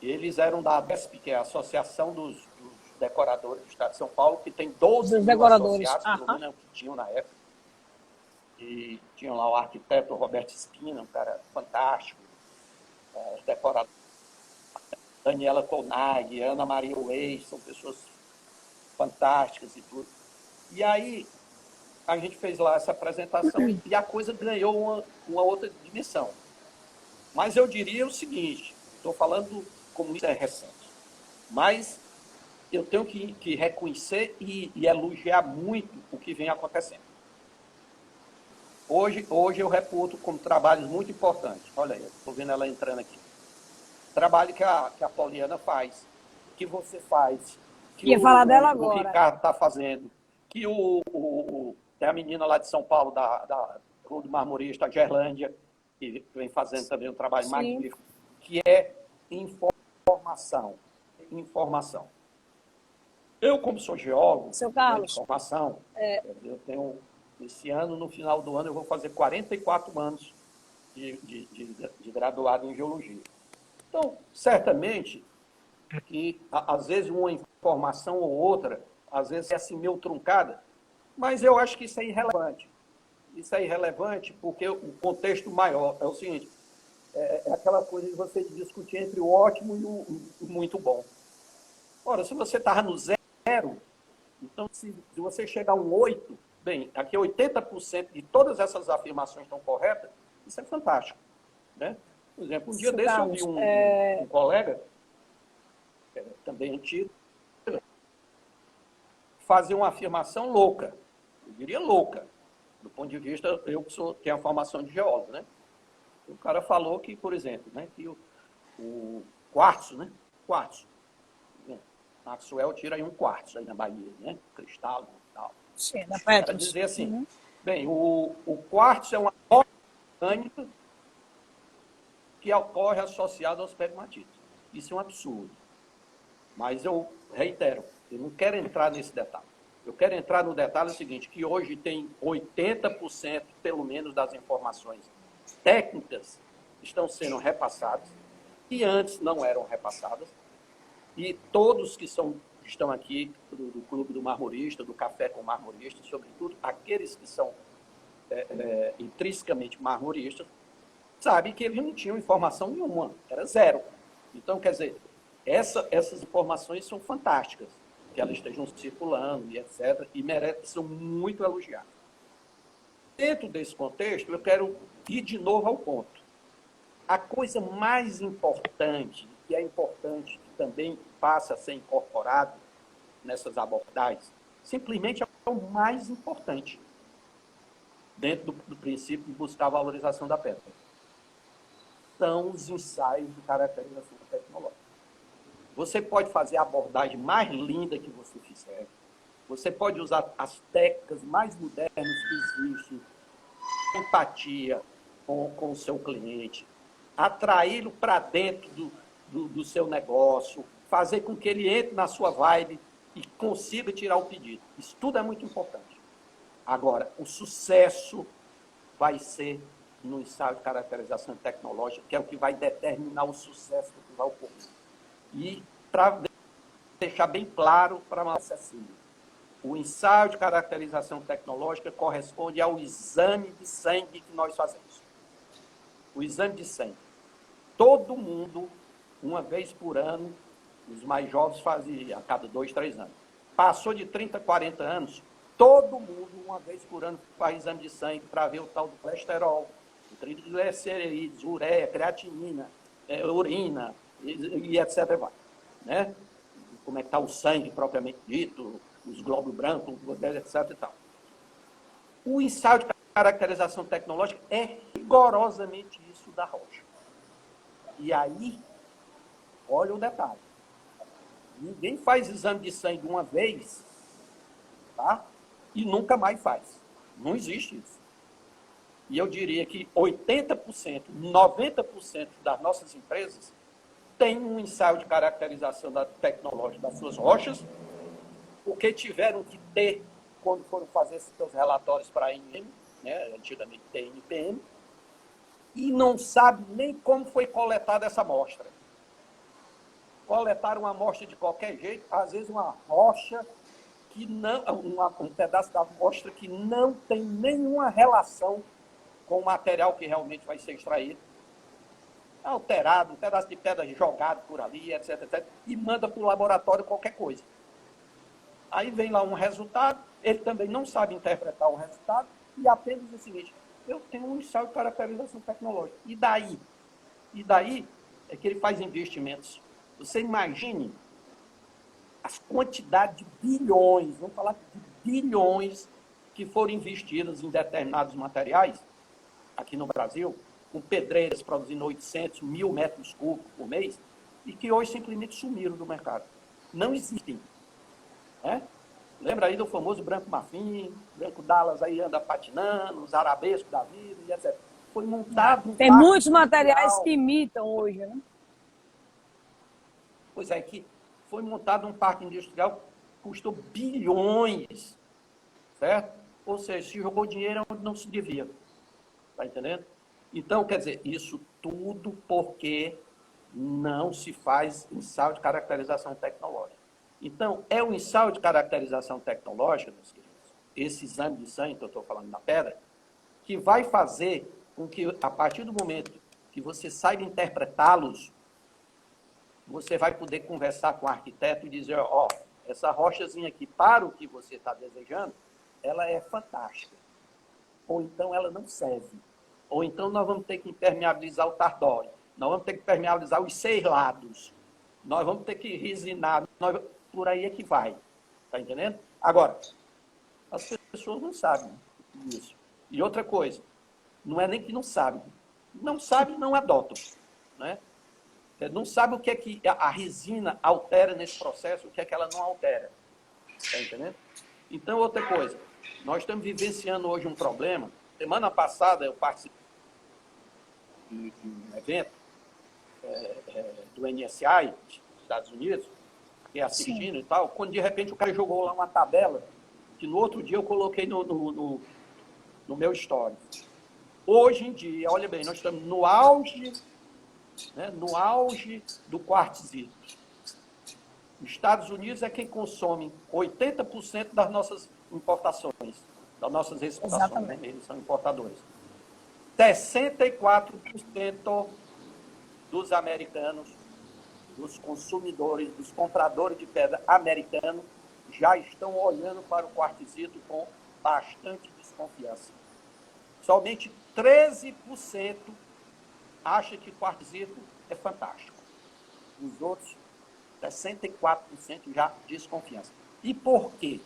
Eles eram da ABESP, que é a Associação dos Decoradores do Estado de São Paulo, que tem 12 mil associados, pelo menos é o que tinham na época. E tinham lá o arquiteto Roberto Espina, um cara fantástico, decorador, Daniela Colnag, Ana Maria Weiss, são pessoas fantásticas e tudo. E aí, a gente fez lá essa apresentação e a coisa ganhou uma outra dimensão. Mas eu diria o seguinte, estou falando como isso é recente, mas eu tenho que reconhecer e elogiar muito o que vem acontecendo. Hoje eu reputo como trabalhos muito importantes. Olha aí, estou vendo ela entrando aqui. Trabalho que a Poliana faz, que você faz, que o Ricardo está fazendo, que tem a menina lá de São Paulo, da Rua do Marmorista, a Gerlândia, que vem fazendo também um trabalho magnífico, que é informação. Eu, como sou geólogo, Seu Carlos, de formação, eu tenho, esse ano, no final do ano, eu vou fazer 44 anos de graduado em geologia. Então, certamente, que às vezes uma informação ou outra, às vezes é assim meio truncada, mas eu acho que isso é irrelevante. Isso é irrelevante porque o contexto maior é o seguinte, é aquela coisa de você discutir entre o ótimo e o muito bom. Ora, se você estava no 0, então se você chegar a um 8, bem, aqui 80% de todas essas afirmações estão corretas, isso é fantástico, né? Por exemplo, um dia desse eu vi um colega, também antigo, fazer uma afirmação louca, eu diria louca, do ponto de vista, eu que tenho a formação de geólogo, né? O cara falou que, por exemplo, né, que o quartzo, né? Quartzo. Maxwell tira aí um quartzo aí na Bahia, né? Cristal e tal. Sim, da Petros. Para dizer assim, bem, o quartzo é uma rocha orgânica que ocorre associada aos pegmatitos. Isso é um absurdo. Mas eu reitero, eu não quero entrar nesse detalhe. Eu quero entrar no detalhe seguinte, que hoje tem 80%, pelo menos, das informações técnicas estão sendo repassadas, que antes não eram repassadas, E todos que estão aqui, do Clube do Marmorista, do Café com Marmorista, sobretudo aqueles que são intrinsecamente marmoristas, sabem que eles não tinham informação nenhuma, era zero. Então, quer dizer, essas informações são fantásticas, que elas estejam circulando e etc., e são muito elogiadas. Dentro desse contexto, eu quero ir de novo ao ponto. A coisa mais importante, que é importante, que também passa a ser incorporado nessas abordagens, simplesmente é o mais importante, dentro do princípio de buscar a valorização da pedra. São os ensaios de caracterização tecnológica. Você pode fazer a abordagem mais linda que você fizer, você pode usar as técnicas mais modernas que existem, empatia com o seu cliente, atraí-lo para dentro do seu negócio, fazer com que ele entre na sua vibe e consiga tirar o pedido. Isso tudo é muito importante. Agora, o sucesso vai ser no ensaio de caracterização tecnológica, que é o que vai determinar o sucesso do que vai ocorrer. E, para deixar bem claro para a nossa acessível, o ensaio de caracterização tecnológica corresponde ao exame de sangue que nós fazemos. O exame de sangue. Todo mundo, uma vez por ano, os mais jovens faziam a cada 2, 3 anos. Passou de 30, 40 anos, todo mundo, uma vez por ano, faz exame de sangue para ver o tal do colesterol, o triglicerídeos, ureia, creatinina, urina, e etc. Né? Como é que está o sangue propriamente dito, os glóbulos brancos, etc. E tal. O ensaio de caracterização tecnológica é rigorosamente isso da rocha. E aí, olha o detalhe. Ninguém faz exame de sangue uma vez, tá? E nunca mais faz. Não existe isso. E eu diria que 80%, 90% das nossas empresas têm um ensaio de caracterização tecnológica das suas rochas, porque tiveram que ter, quando foram fazer seus relatórios para a INM, né, antigamente TNPM, e não sabe nem como foi coletada essa amostra. Coletaram uma amostra de qualquer jeito, às vezes uma rocha, que não, um pedaço da amostra que não tem nenhuma relação com o material que realmente vai ser extraído, alterado, um pedaço de pedra jogado por ali, etc, etc, e manda para o laboratório qualquer coisa. Aí vem lá um resultado, ele também não sabe interpretar o resultado, e apenas o seguinte: eu tenho um ensaio de caracterização tecnológica. E daí? E daí é que ele faz investimentos. Você imagine as quantidades de bilhões, vamos falar de bilhões, que foram investidas em determinados materiais, aqui no Brasil, com pedreiras produzindo 800, 1.000 metros cúbicos por mês, e que hoje simplesmente sumiram do mercado. Não existem. Né? Lembra aí do famoso branco marfim, branco Dallas aí anda patinando, os arabescos da vida, e etc. Foi montado Tem muitos materiais que imitam hoje, né? Pois é, que foi montado um parque industrial que custou bilhões, certo? Ou seja, se jogou dinheiro onde não se devia. Está entendendo? Então, quer dizer, isso tudo porque não se faz ensaio de caracterização tecnológica. Então, é o ensaio de caracterização tecnológica, meus queridos, esse exame de sangue que eu estou falando na pedra, que vai fazer com que, a partir do momento que você saiba interpretá-los, você vai poder conversar com o arquiteto e dizer: ó, essa rochazinha aqui, para o que você está desejando, ela é fantástica. Ou então ela não serve. Ou então nós vamos ter que impermeabilizar o tardório. Nós vamos ter que impermeabilizar os 6 lados. Nós vamos ter que resinar. Por aí é que vai. Está entendendo? Agora, as pessoas não sabem isso. E outra coisa, não é nem que não sabem. Não sabem, não adotam. Né? Não sabe o que é que a resina altera nesse processo, o que é que ela não altera. Está entendendo? Então, outra coisa, nós estamos vivenciando hoje um problema. Semana passada eu participei de um evento do NSI, dos Estados Unidos, que é assistindo. Sim. E tal, quando de repente o cara jogou lá uma tabela, que no outro dia eu coloquei no meu story. Hoje em dia, olha bem, nós estamos no auge, né, no auge do quartzito. Os Estados Unidos é quem consome 80% das nossas importações, das nossas exportações, né? Eles são importadores. 64% dos americanos, dos consumidores, dos compradores de pedra americanos, já estão olhando para o quartzito com bastante desconfiança. Somente 13% acha que quartzito é fantástico. Os outros, 64% já desconfiança. E por quê?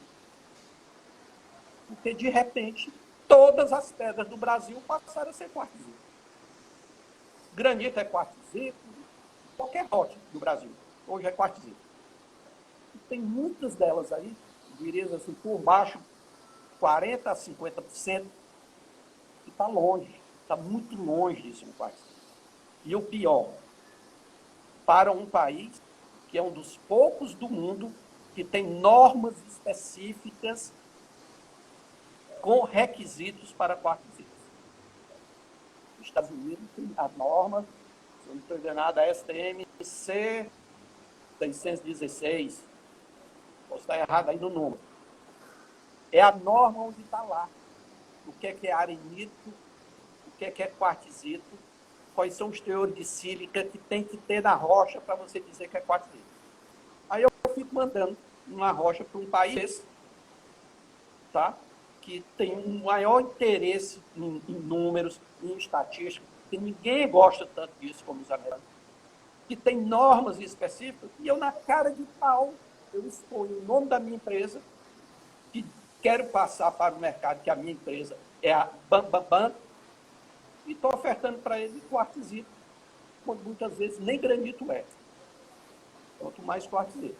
Porque, de repente, todas as pedras do Brasil passaram a ser quartzito. Granito é quartzito, qualquer rocha do Brasil hoje é quartzito. E tem muitas delas aí, diria assim, por baixo, 40% a 50%, que está longe, está muito longe disso no quartzito. E o pior, para um país que é um dos poucos do mundo que tem normas específicas com requisitos para quartzitos. Os Estados Unidos tem as normas, se eu não estou enganado, a STMC 616, posso estar errado aí no número. É a norma onde está lá. O que é arenito, o que é quartzito, quais são os teores de sílica que tem que ter na rocha para você dizer que é quartzito. Aí eu fico mandando uma rocha para um país, tá? Que tem um maior interesse em números, em estatística, que ninguém gosta tanto disso como os americanos, que tem normas específicas, e eu, na cara de pau, eu exponho o nome da minha empresa, que quero passar para o mercado, que a minha empresa é a Bam Bam Bam, e estou ofertando para ele quartzito, quando muitas vezes nem granito é. Quanto mais quartzito.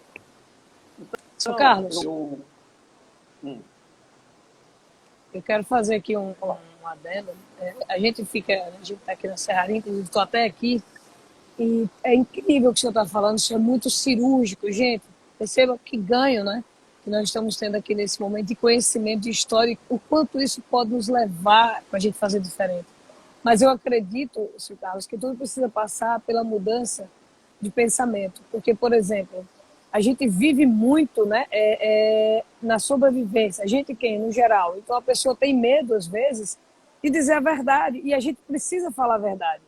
Então, Seu Carlos, eu quero fazer aqui um adendo. A gente está aqui na Serraria, inclusive estou até aqui, e é incrível o que o senhor está falando, isso é muito cirúrgico, gente. Perceba que ganho, né? Que nós estamos tendo aqui nesse momento de conhecimento, de história, o quanto isso pode nos levar para a gente fazer diferente. Mas eu acredito, senhor Carlos, que tudo precisa passar pela mudança de pensamento. Porque, por exemplo, a gente vive muito, né, na sobrevivência. A gente quem, no geral. Então a pessoa tem medo, às vezes, de dizer a verdade. E a gente precisa falar a verdade.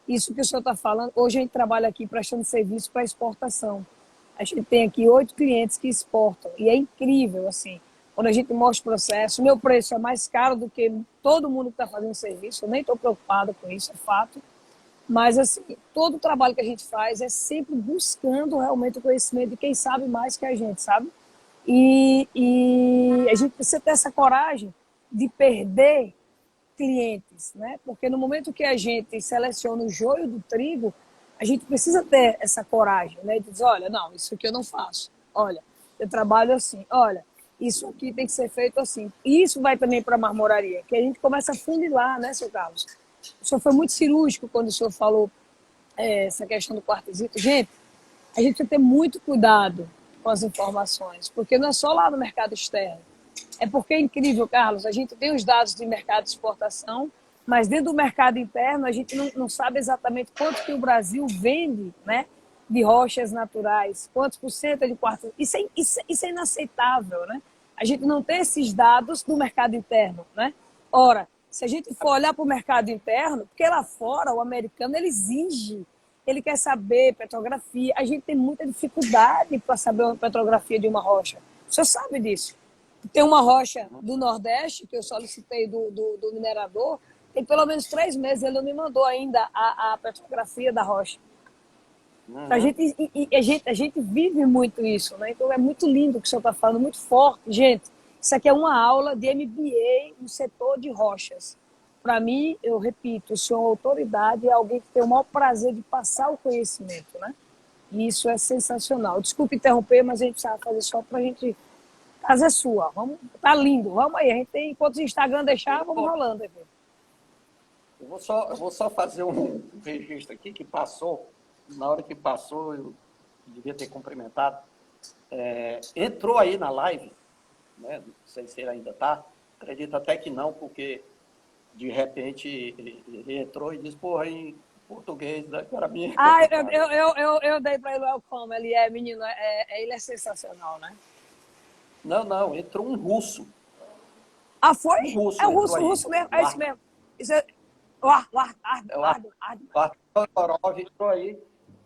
Isso que o senhor está falando, hoje a gente trabalha aqui prestando serviço para exportação. A gente tem aqui 8 clientes que exportam. E é incrível, assim, quando a gente mostra o processo. O meu preço é mais caro do que todo mundo que está fazendo serviço. Eu nem estou preocupada com isso, é fato. Mas, assim, todo o trabalho que a gente faz é sempre buscando realmente o conhecimento de quem sabe mais que a gente, sabe? E a gente precisa ter essa coragem de perder clientes, né? Porque no momento que a gente seleciona o joio do trigo, a gente precisa ter essa coragem, né? De dizer, olha, não, isso aqui eu não faço. Olha, eu trabalho assim. Olha, isso aqui tem que ser feito assim. E isso vai também para a marmoraria, que a gente começa a funilar, né, seu Carlos? O senhor foi muito cirúrgico quando o senhor falou essa questão do quartzito. Gente, a gente precisa ter muito cuidado com as informações, porque não é só lá no mercado externo. É porque é incrível, Carlos, a gente tem os dados de mercado de exportação, mas dentro do mercado interno a gente não sabe exatamente quanto que o Brasil vende, né, de rochas naturais, quantos por cento é de quartzito. Isso é inaceitável, né? A gente não tem esses dados do mercado interno, né? Ora, se a gente for olhar para o mercado interno, porque lá fora o americano ele exige, ele quer saber petrografia. A gente tem muita dificuldade para saber a petrografia de uma rocha. O senhor sabe disso? Tem uma rocha do Nordeste, que eu solicitei do minerador, tem pelo menos 3 meses, ele não me mandou ainda a petrografia da rocha. Uhum. A gente vive muito isso, né? Então é muito lindo o que o senhor está falando, muito forte. Gente, isso aqui é uma aula de MBA no setor de rochas. Para mim, eu repito, o senhor é autoridade, é alguém que tem o maior prazer de passar o conhecimento, né? E isso é sensacional. Desculpe interromper, mas a gente precisava fazer só para a gente... A casa é sua, vamos, tá lindo, vamos aí. A gente tem, enquanto o Instagram deixar, vamos rolando aqui. Eu vou só fazer um registro aqui que passou. Na hora que passou, eu devia ter cumprimentado. Entrou aí na live, né? Não sei se ele ainda está, acredito até que não, porque de repente ele entrou e disse, porra, português, né? Para mim é Ah, complicado. eu dei para ele o welcome. Ele é, menino, ele é sensacional, né? Não, não, entrou um russo. Ah, foi? Um É russo entrou o aí. russo mesmo, O é isso Ar, mesmo. Isso é, é o Ar, o Arthur Torov entrou aí,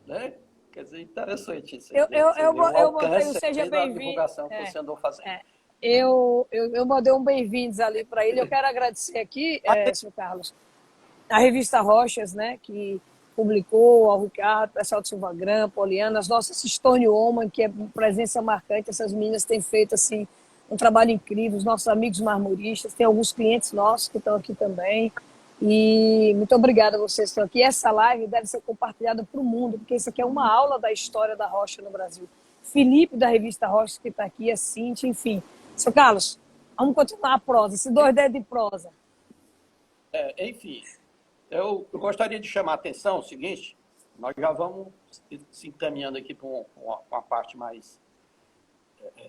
né? Quer dizer, interessante isso aí, né? Você vê o eu botei o alcance seja aí da bem-vindo. divulgação que você andou fazendo. É. Eu mandei um bem-vindos ali para ele. Eu quero agradecer aqui, senhor Carlos, a revista Rochas, né, que publicou, ao Ricardo, o pessoal de Silvagrã, Poliana, as nossas Stone Woman, que é presença marcante. Essas meninas têm feito assim, um trabalho incrível, os nossos amigos marmoristas, tem alguns clientes nossos que estão aqui também. E muito obrigada a vocês que estão aqui. Essa live deve ser compartilhada para o mundo, porque isso aqui é uma aula da história da rocha no Brasil. Felipe, da revista Rocha, que está aqui, a Cintia, enfim. Seu Carlos, vamos continuar a prosa, esse 2 dedos de prosa. Enfim, eu gostaria de chamar a atenção o seguinte, nós já vamos se encaminhando aqui para uma parte mais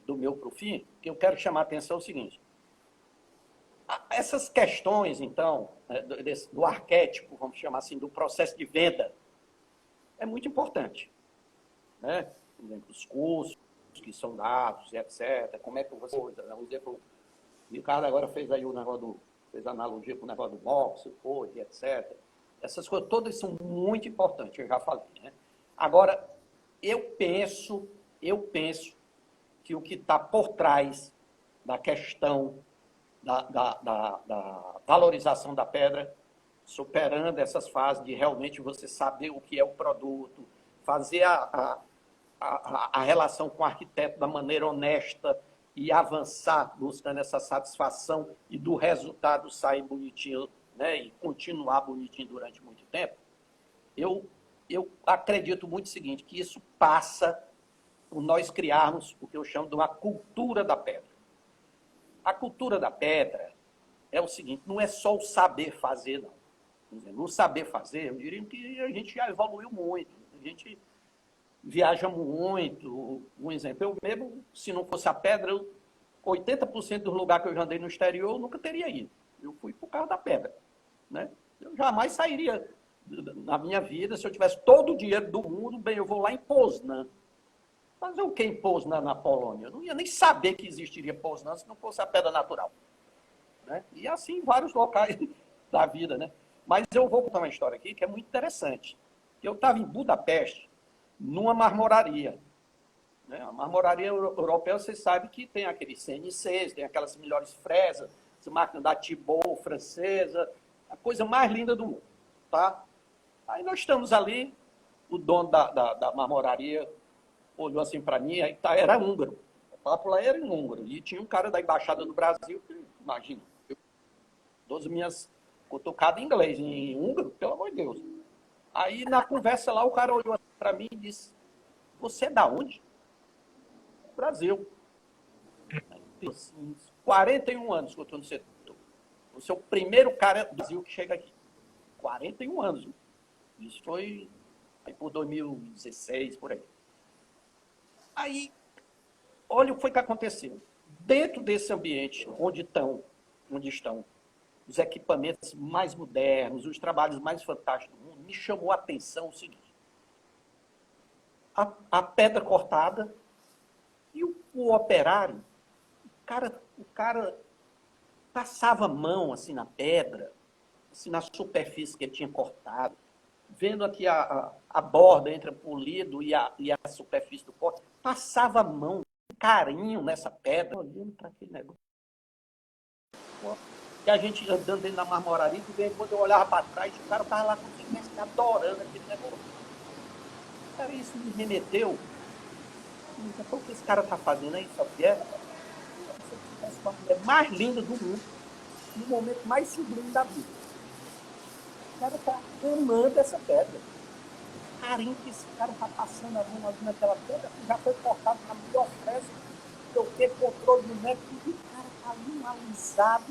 do meu para o fim, que eu quero chamar a atenção o seguinte. Essas questões, então, do arquétipo, vamos chamar assim, do processo de venda, é muito importante. Né? Por exemplo, os cursos que são dados, etc. Como é que você usa? Né? O Ricardo agora fez aí o negócio fez analogia com o negócio do box, code, etc. Essas coisas todas são muito importantes, eu já falei. Né? Agora, eu penso que o que está por trás da questão da valorização da pedra, superando essas fases de realmente você saber o que é o produto, fazer a relação com o arquiteto da maneira honesta e avançar buscando essa satisfação e do resultado sair bonitinho, né, e continuar bonitinho durante muito tempo, eu acredito muito o seguinte, que isso passa por nós criarmos o que eu chamo de uma cultura da pedra. A cultura da pedra é o seguinte, não é só o saber fazer, não. No saber fazer, eu diria que a gente já evoluiu muito. A gente viaja muito. Um exemplo, eu mesmo, se não fosse a pedra, 80% dos lugares que eu já andei no exterior, eu nunca teria ido. Eu fui por causa da pedra. Né? Eu jamais sairia na minha vida, se eu tivesse todo o dinheiro do mundo, bem, eu vou lá em Poznan. Fazer o que em Poznan, na Polônia? Eu não ia nem saber que existiria Poznan se não fosse a pedra natural. Né? E assim em vários locais da vida. Né? Mas eu vou contar uma história aqui que é muito interessante. Eu estava em Budapeste, numa marmoraria. Né? A marmoraria europeia, você sabe que tem aqueles CNCs, tem aquelas melhores fresas, as máquinas da Thibault francesa, a coisa mais linda do mundo. Tá? Aí nós estamos ali, o dono da marmoraria olhou assim para mim, aí era húngaro. O papo lá era em húngaro. E tinha um cara da Embaixada do Brasil, que, imagina, eu dou as minhas cutucadas em inglês, em húngaro, pelo amor de Deus. Aí na conversa lá, o cara olhou para mim e disse, você é da onde? Brasil. Assim, 41 anos que eu estou no setor. Você é o primeiro cara do Brasil que chega aqui. 41 anos. Isso foi aí por 2016, por aí. Aí, olha o que foi que aconteceu. Dentro desse ambiente onde estão os equipamentos mais modernos, os trabalhos mais fantásticos do mundo, me chamou a atenção o seguinte. A pedra cortada e o operário, o cara passava a mão assim na pedra, assim na superfície que ele tinha cortado, vendo aqui a borda entre o polido e a superfície do corte, passava a mão, carinho nessa pedra, olhando para aquele negócio. E a gente andando dentro da marmoraria, quando eu olhava para trás, o cara estava lá como se estivesse adorando aquele negócio. Cara, isso me remeteu. Então, o que esse cara está fazendo aí, sabe o que é? A mulher mais linda do mundo, no momento mais sublime da vida. O cara está amando essa pedra. Carinho que esse cara está passando a mão ali naquela pedra, que já foi cortado na melhor fresa, que eu tenho controle do médico, e o cara está ali alisado.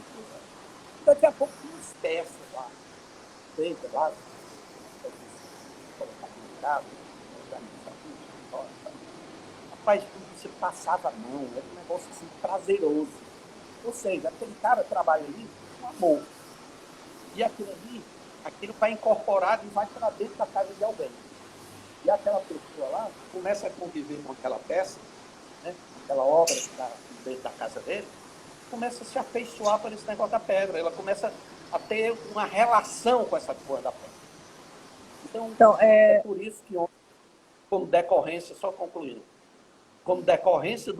Daqui a pouco tem umas peças lá, feitas lá, rapaz, você passava a mão, era um negócio assim prazeroso. Ou seja, aquele cara trabalha ali com amor. E aquilo ali aquilo vai incorporado e vai para dentro da casa de alguém. E aquela pessoa lá começa a conviver com aquela peça, né, aquela obra que está dentro da casa dele, começa a se afeiçoar por esse negócio da pedra. Ela começa a ter uma relação com essa coisa da pedra. Então, é por isso que, como decorrência, só concluindo, como decorrência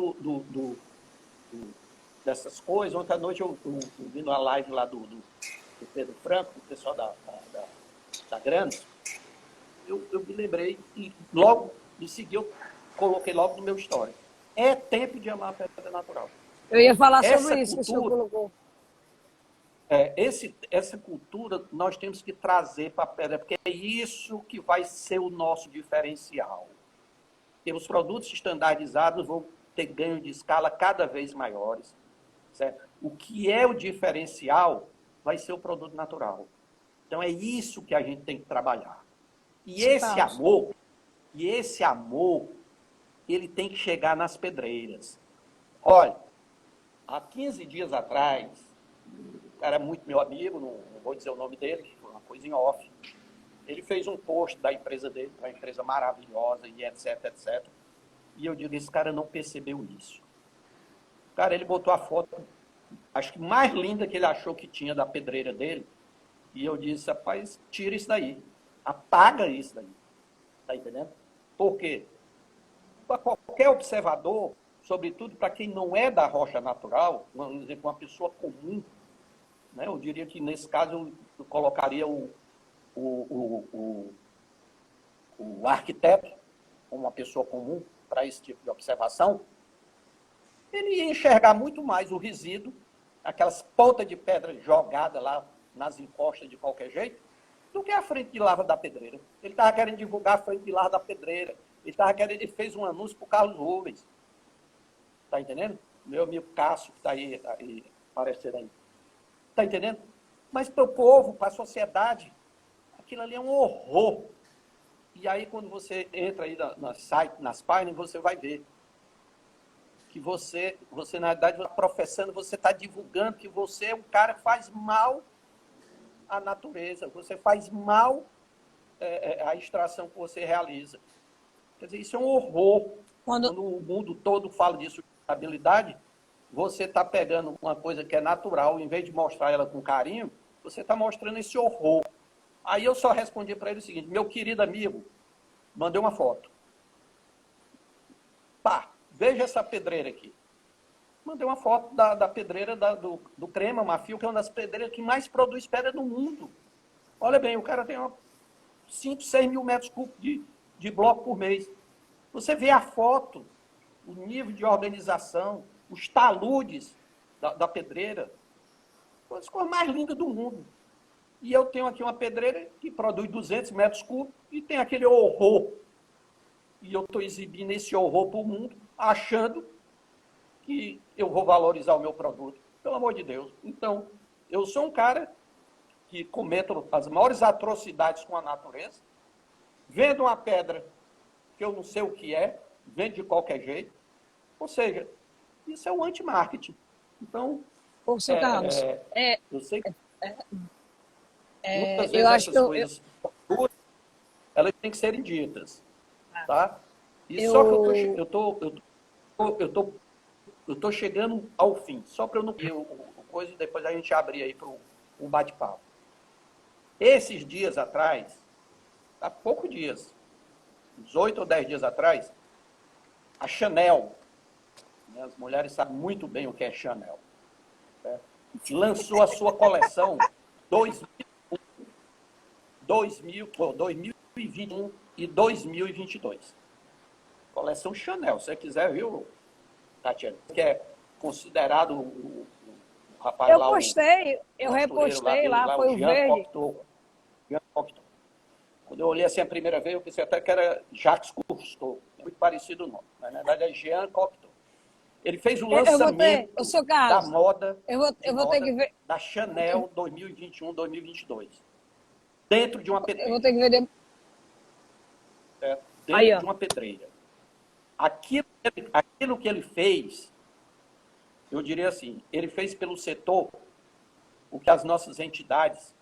dessas coisas, ontem à noite eu vi na live lá do Pedro Franco, do pessoal da Grandes, eu me lembrei e logo em seguida eu coloquei logo no meu histórico. É tempo de amar a pedra natural. Eu ia falar Essa sobre isso cultura, que o senhor colocou. Essa cultura nós temos que trazer para a pedra, porque é isso que vai ser o nosso diferencial. Porque os produtos estandardizados vão ter ganho de escala cada vez maiores. Certo? O que é o diferencial vai ser o produto natural. Então é isso que a gente tem que trabalhar. E esse amor, ele tem que chegar nas pedreiras. Olha, há 15 dias atrás, o cara é muito meu amigo, não vou dizer o nome dele, foi uma coisa em off. Ele fez um post da empresa dele, uma empresa maravilhosa, e etc, etc. E eu digo, esse cara não percebeu isso. Cara, ele botou a foto, acho que mais linda que ele achou que tinha da pedreira dele. E eu disse, rapaz, tira isso daí. Apaga isso daí. Tá entendendo? Por quê? Para qualquer observador, sobretudo para quem não é da rocha natural, vamos dizer, uma pessoa comum, né? Eu diria que nesse caso eu colocaria o arquiteto como uma pessoa comum para esse tipo de observação, ele ia enxergar muito mais o resíduo, aquelas pontas de pedra jogadas lá nas encostas de qualquer jeito, do que a frente de lava da pedreira. Ele estava querendo divulgar a frente de lava da pedreira. Ele fez um anúncio para o Carlos Rubens. Está entendendo? Meu amigo Cássio, que está aí aparecendo aí. Está entendendo? Mas para o povo, para a sociedade, aquilo ali é um horror. E aí, quando você entra aí nas páginas, você vai ver que você na verdade, professando, você está divulgando que você é um cara que faz mal à natureza, você faz mal à extração que você realiza. Quer dizer, isso é um horror. Quando o mundo todo fala de sustentabilidade, você está pegando uma coisa que é natural, em vez de mostrar ela com carinho, você está mostrando esse horror. Aí eu só respondi para ele o seguinte, meu querido amigo, mandei uma foto. Pá, veja essa pedreira aqui. Mandei uma foto da pedreira do Crema Marfil, que é uma das pedreiras que mais produz pedra no mundo. Olha bem, o cara tem 5, 6 mil metros cúbicos de bloco por mês. Você vê a foto, o nível de organização, os taludes da pedreira, uma das coisas mais lindas do mundo. E eu tenho aqui uma pedreira que produz 200 metros cúbicos e tem aquele horror. E eu estou exibindo esse horror para o mundo, achando que eu vou valorizar o meu produto. Pelo amor de Deus. Então, eu sou um cara que cometo as maiores atrocidades com a natureza, vendo uma pedra que eu não sei o que é, vende de qualquer jeito. Ou seja, isso é o anti-marketing. Então, Ô, seu Carlos, eu sei que eu muitas vezes acho essas que coisas elas têm que serem ditas. Tá? E só que eu tô chegando ao fim, só para eu não ter o coisa e depois a gente abrir aí para um bate-papo. Esses dias atrás, há poucos dias, uns 8 ou 10 dias atrás, a Chanel, né, as mulheres sabem muito bem o que é Chanel, né, lançou a sua coleção 2021 e 2022. Coleção Chanel, se você quiser, viu, Tatiana? Que é considerado o rapaz eu lá, postei, eu repostei lá, foi o verde. Jean Cocteau. Quando eu olhei assim a primeira vez, eu pensei até que era Jacques Cousteau. É muito parecido o nome. Mas, na verdade, é Jean Cocteau. Ele fez o lançamento da moda, ter que ver, da Chanel 2021-2022. Dentro de uma pedreira. Eu vou ter que ver. Dentro de uma pedreira. Aquilo que ele fez, eu diria assim, ele fez pelo setor o que as nossas entidades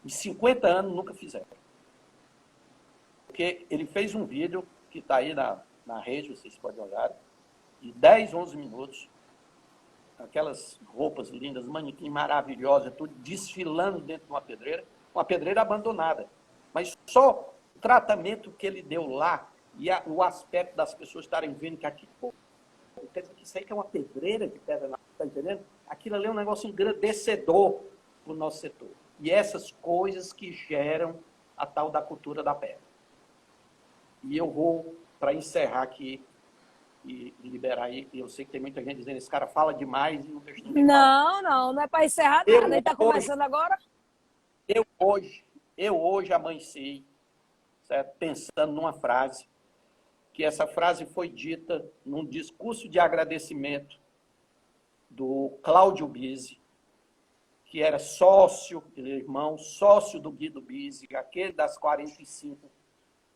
Em 50 anos nunca fizeram. Porque ele fez um vídeo que está aí na rede, vocês podem olhar, de 10, 11 minutos, aquelas roupas lindas, manequim maravilhosa, tudo desfilando dentro de uma pedreira abandonada. Mas só o tratamento que ele deu lá e o aspecto das pessoas estarem vendo que aqui, pô, quer dizer que isso aí que é uma pedreira de pedra, está entendendo? Aquilo ali é um negócio engrandecedor para o nosso setor. E essas coisas que geram a tal da cultura da pedra. E eu vou, para encerrar aqui e liberar aí, eu sei que tem muita gente dizendo, esse cara fala demais e não deixa ninguém falar. Não é para encerrar nada. Ele está começando agora? Eu hoje amanheci, certo? Pensando numa frase, que essa frase foi dita num discurso de agradecimento do Cláudio Bizzi, que era sócio, irmão, sócio do Guido Bizzi, aquele das 45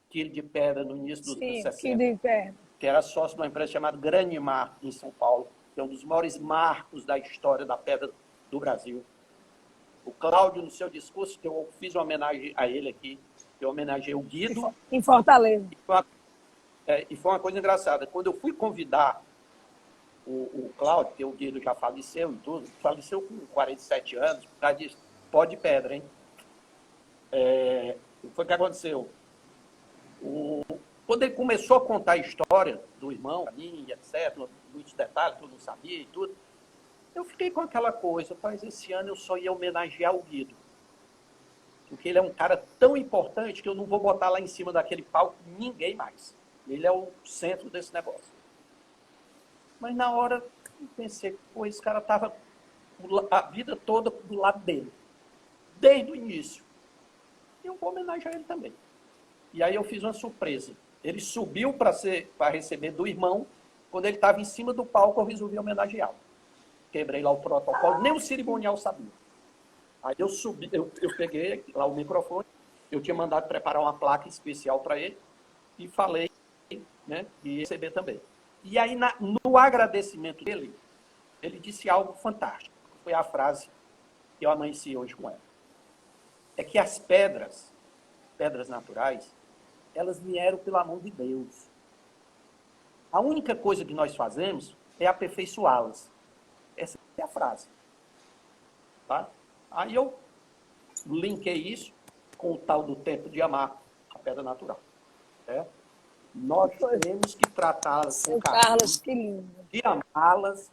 quilos de pedra no início dos anos 60, que era sócio de uma empresa chamada Granimar, em São Paulo, que é um dos maiores marcos da história da pedra do Brasil. O Cláudio, no seu discurso, que eu fiz uma homenagem a ele aqui, eu homenageei o Guido. Em Fortaleza. E foi uma coisa engraçada. Quando eu fui convidar o Cláudio, que o Guido já faleceu e tudo, faleceu com 47 anos, por causa disso, pó de pedra, hein? Foi o que aconteceu. Quando ele começou a contar a história do irmão, a mim, etc., muitos detalhes que eu não sabia e tudo, eu fiquei com aquela coisa, mas esse ano eu só ia homenagear o Guido. Porque ele é um cara tão importante que eu não vou botar lá em cima daquele palco ninguém mais. Ele é o centro desse negócio. Mas na hora eu pensei, pô, esse cara estava a vida toda do lado dele. Desde o início. Eu vou homenagear ele também. E aí eu fiz uma surpresa. Ele subiu para receber do irmão. Quando ele estava em cima do palco, eu resolvi homenageá-lo. Quebrei lá o protocolo, nem o cerimonial sabia. Aí eu subi, eu peguei lá o microfone, eu tinha mandado preparar uma placa especial para ele e falei, né, e receber também. E aí, no agradecimento dele, ele disse algo fantástico. Foi a frase que eu amanheci hoje com ela. É que as pedras naturais, elas vieram pela mão de Deus. A única coisa que nós fazemos é aperfeiçoá-las. Essa é a frase. Tá? Aí eu linkei isso com o tal do tempo de amar a pedra natural. Nós temos que tratá-las com carinho, de amá-las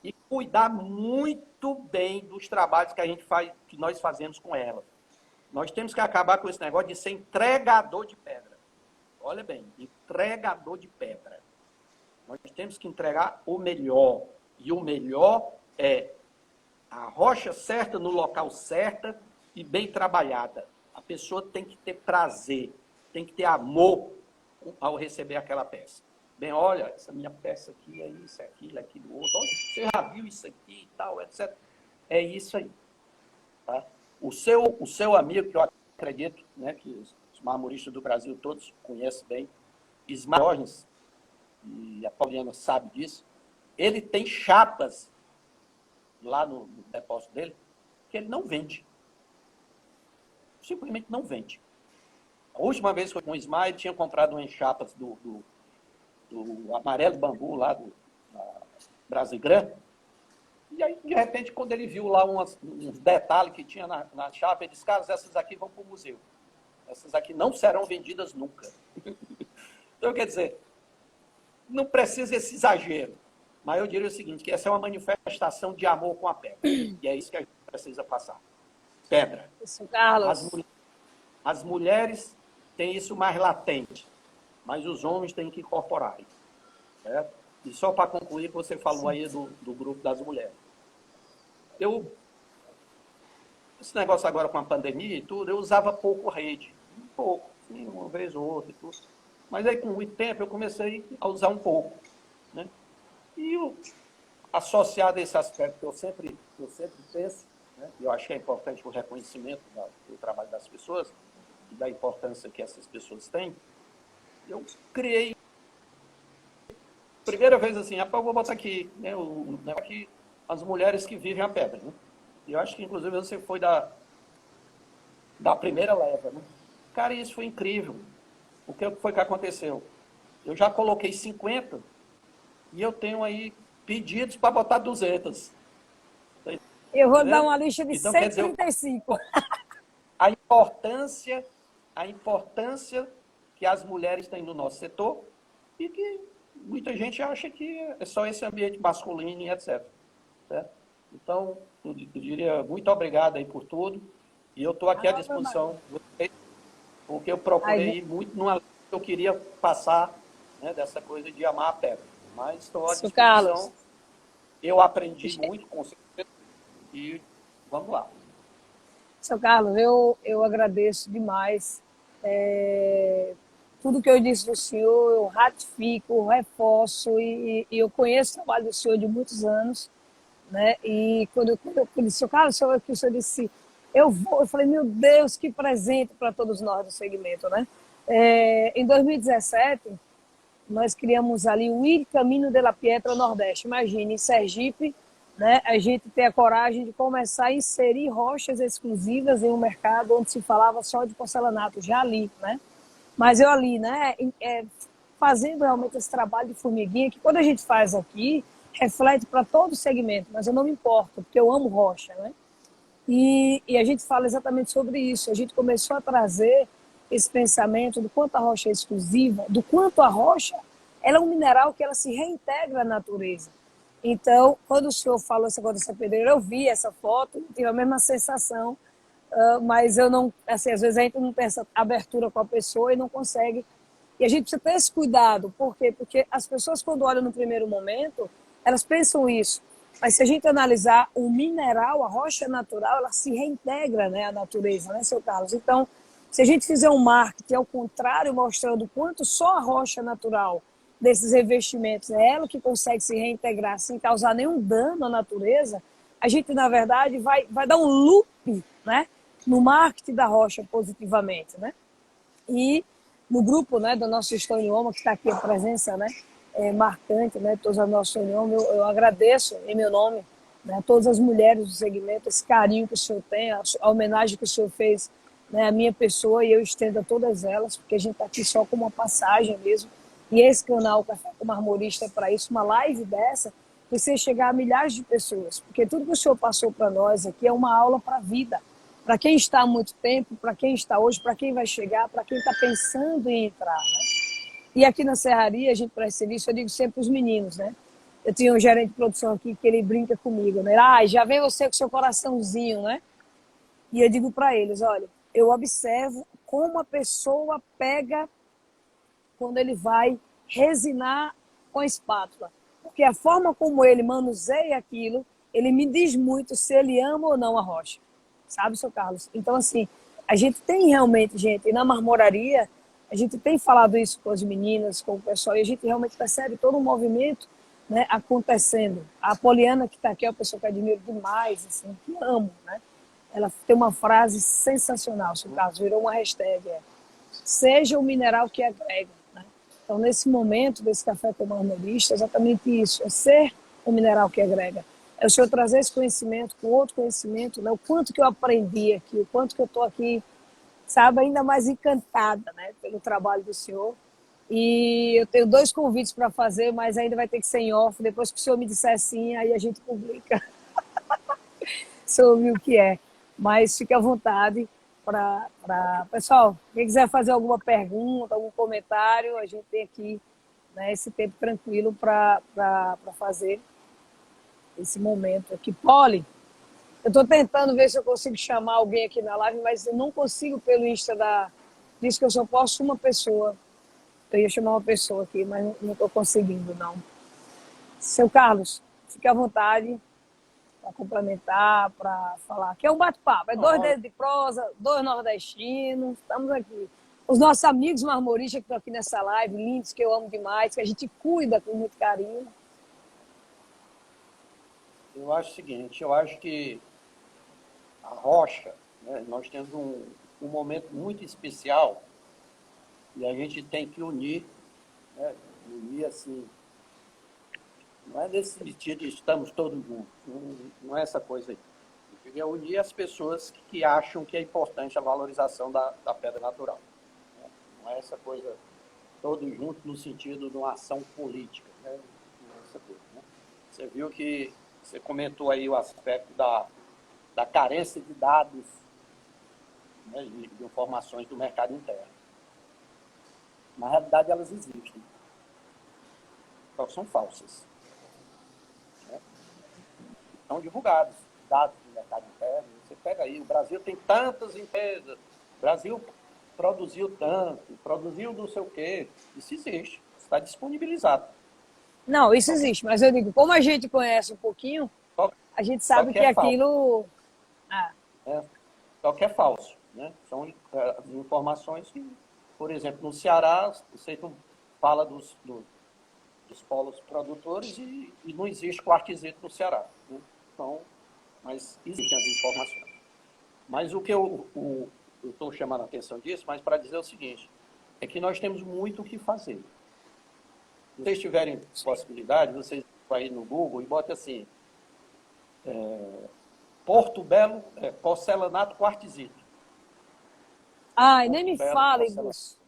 e cuidar muito bem dos trabalhos que a gente faz, que nós fazemos com elas. Nós temos que acabar com esse negócio de ser entregador de pedra. Olha bem, entregador de pedra. Nós temos que entregar o melhor. E o melhor é a rocha certa, no local certo e bem trabalhada. A pessoa tem que ter prazer, tem que ter amor ao receber aquela peça. Bem, olha, essa minha peça aqui é isso, é aquilo, outro. Olha, você já viu isso aqui e tal, etc. É isso aí. Tá? O seu amigo, que eu acredito, né, que os marmoristas do Brasil todos conhecem bem, Ismael Jorgens, e a Pauliana sabe disso, ele tem chapas lá no depósito dele que ele não vende. Simplesmente não vende. A última vez que foi com o Ismael, ele tinha comprado umas chapas do amarelo bambu lá do Brasilgrã. E aí, de repente, quando ele viu lá uns detalhes que tinha na chapa, ele disse, cara, essas aqui vão para o museu. Essas aqui não serão vendidas nunca. Então, quer dizer, não precisa esse exagero. Mas eu diria o seguinte, que essa é uma manifestação de amor com a pedra. E é isso que a gente precisa passar. Pedra. Isso, Carlos. As mulheres têm isso mais latente, mas os homens têm que incorporar. Certo? E só para concluir, você falou aí do grupo das mulheres. Esse negócio agora com a pandemia e tudo, eu usava pouco rede. Pouco, sim, uma vez ou outra e tudo. Mas aí, com muito tempo, eu comecei a usar um pouco. Né? E associado a esse aspecto que eu sempre penso, né? Eu acho que é importante o reconhecimento do trabalho das pessoas e da importância que essas pessoas têm, eu criei, primeira vez assim, eu vou botar aqui, né, aqui as mulheres que vivem a pedra. Né? E eu acho que, inclusive, você foi da da primeira leva, né? Cara, isso foi incrível. O que foi que aconteceu? Eu já coloquei 50 e eu tenho aí pedidos para botar 200. Tá Eu vou dar entendendo? uma lista de Então, quer cento e dizer, trinta e cinco. a importância, a importância que as mulheres têm no nosso setor e que muita gente acha que é só esse ambiente masculino e etc. Certo? Então, eu diria muito obrigado aí por tudo e eu estou aqui à Ave Maria. disposição, porque eu Ai, procurei ir muito numa linha que eu queria passar, né, dessa coisa de amar a terra. Mas estou à seu Carlos, disposição. Eu aprendi muito com certeza e vamos lá. seu Carlos, eu agradeço demais. É, tudo que eu disse do senhor, eu ratifico, reforço, e eu conheço o trabalho do senhor de muitos anos, né? E quando eu disse, seu Carlos, o senhor disse, eu vou, eu falei, meu Deus, que presente para todos nós do segmento, né? Em 2017, nós criamos ali o Il Caminho de la Pietra Nordeste. Imagine, em Sergipe, né, a gente ter a coragem de começar a inserir rochas exclusivas em um mercado onde se falava só de porcelanato, já ali, né? Mas eu ali, né, fazendo realmente esse trabalho de formiguinha, que quando a gente faz aqui, reflete para todo o segmento, mas eu não me importo, porque eu amo rocha, né? E a gente fala exatamente sobre isso. A gente começou a trazer esse pensamento do quanto a rocha é exclusiva, do quanto a rocha ela é um mineral que ela se reintegra à natureza. Então, quando o senhor falou essa coisa dessa pedreira, eu vi essa foto, tive a mesma sensação, mas eu não, assim, às vezes a gente não tem essa abertura com a pessoa e não consegue. E a gente precisa ter esse cuidado. Por quê? Porque as pessoas, quando olham no primeiro momento, elas pensam isso. Mas se a gente analisar o mineral, a rocha natural, ela se reintegra, né, à natureza, né, seu Carlos? Então, se a gente fizer um marketing ao contrário, mostrando quanto só a rocha natural desses revestimentos é ela que consegue se reintegrar sem causar nenhum dano à natureza, a gente, na verdade, vai dar um loop, né, no marketing da rocha positivamente, né? E no grupo, né, do nosso Estonioma, que está aqui a presença, né, marcante, né, todos a nossa Estonioma, eu agradeço em meu nome, né, todas as mulheres do segmento, esse carinho que o senhor tem, a homenagem que o senhor fez, né, à minha pessoa, e eu estendo a todas elas, porque a gente está aqui só com uma passagem mesmo. E esse canal Café com Marmorista é para isso, uma live dessa, precisa chegar a milhares de pessoas, porque tudo que o senhor passou para nós aqui é uma aula para a vida, para quem está há muito tempo, para quem está hoje, para quem vai chegar, para quem está pensando em entrar, né? E aqui na serraria, a gente presta serviço, eu digo sempre para os meninos, né? Eu tinha um gerente de produção aqui que ele brinca comigo, né? Ah, já vem você com seu coraçãozinho, né? E eu digo para eles, olha, eu observo como a pessoa pega quando ele vai resinar com a espátula. Porque a forma como ele manuseia aquilo, ele me diz muito se ele ama ou não a rocha. Sabe, seu Carlos? Então, assim, a gente tem realmente, gente, e na marmoraria, a gente tem falado isso com as meninas, com o pessoal, e a gente realmente percebe todo um movimento, né, acontecendo. A Poliana, que está aqui, é uma pessoa que eu admiro demais, assim, que amo, né? Ela tem uma frase sensacional, seu Carlos, virou uma hashtag, seja o mineral que agrega, né? Então, nesse momento desse café com marmorista, é exatamente isso, é ser o mineral que agrega. É o senhor trazer esse conhecimento com outro conhecimento, né? O quanto que eu aprendi aqui, o quanto que eu estou aqui, sabe, ainda mais encantada, né, pelo trabalho do senhor. E eu tenho 2 convites para fazer, mas ainda vai ter que ser em off. Depois que o senhor me disser sim, aí a gente publica. O senhor viu o que é. Mas fique à vontade para... Pessoal, quem quiser fazer alguma pergunta, algum comentário, a gente tem aqui, né, esse tempo tranquilo para fazer esse momento aqui. Polly, eu estou tentando ver se eu consigo chamar alguém aqui na live, mas eu não consigo pelo Insta da... Diz que eu só posso uma pessoa. Eu ia chamar uma pessoa aqui, mas não estou conseguindo, não. Seu Carlos, fique à vontade para complementar, para falar. Aqui é um bate-papo, é 2 dedos de prosa, 2 nordestinos, estamos aqui. Os nossos amigos marmoristas que estão aqui nessa live, lindos, que eu amo demais, que a gente cuida com muito carinho. Eu acho o seguinte, eu acho que a rocha, né, nós temos um momento muito especial e a gente tem que unir, né, unir assim, não é nesse sentido de estamos todos juntos, não é essa coisa aí. Devia unir as pessoas que acham que é importante a valorização da pedra natural. Não é essa coisa todos juntos no sentido de uma ação política. Né? Não é essa coisa, né? Você viu que você comentou aí o aspecto da carência de dados, né, de informações do mercado interno. Na realidade, elas existem. Só são falsas. Né? Estão divulgados dados do mercado interno. Você pega aí, o Brasil tem tantas empresas, o Brasil produziu tanto, produziu não sei o quê. Isso existe, está disponibilizado. Não, isso existe, mas eu digo, como a gente conhece um pouquinho, Só, a gente só sabe que que é falso. aquilo. Ah, Né? Só que é falso. Né? São as informações que, por exemplo, no Ceará, você fala dos polos produtores e não existe quartzito no Ceará. Né? Então, mas existem as informações. Mas o que eu estou chamando a atenção disso, mas para dizer o seguinte, é que nós temos muito o que fazer. Se vocês tiverem possibilidade, vocês vão aí no Google e botem assim, Porto Belo, porcelanato quartzito. ai, nem Porto me Belo, fale porcelanato. disso.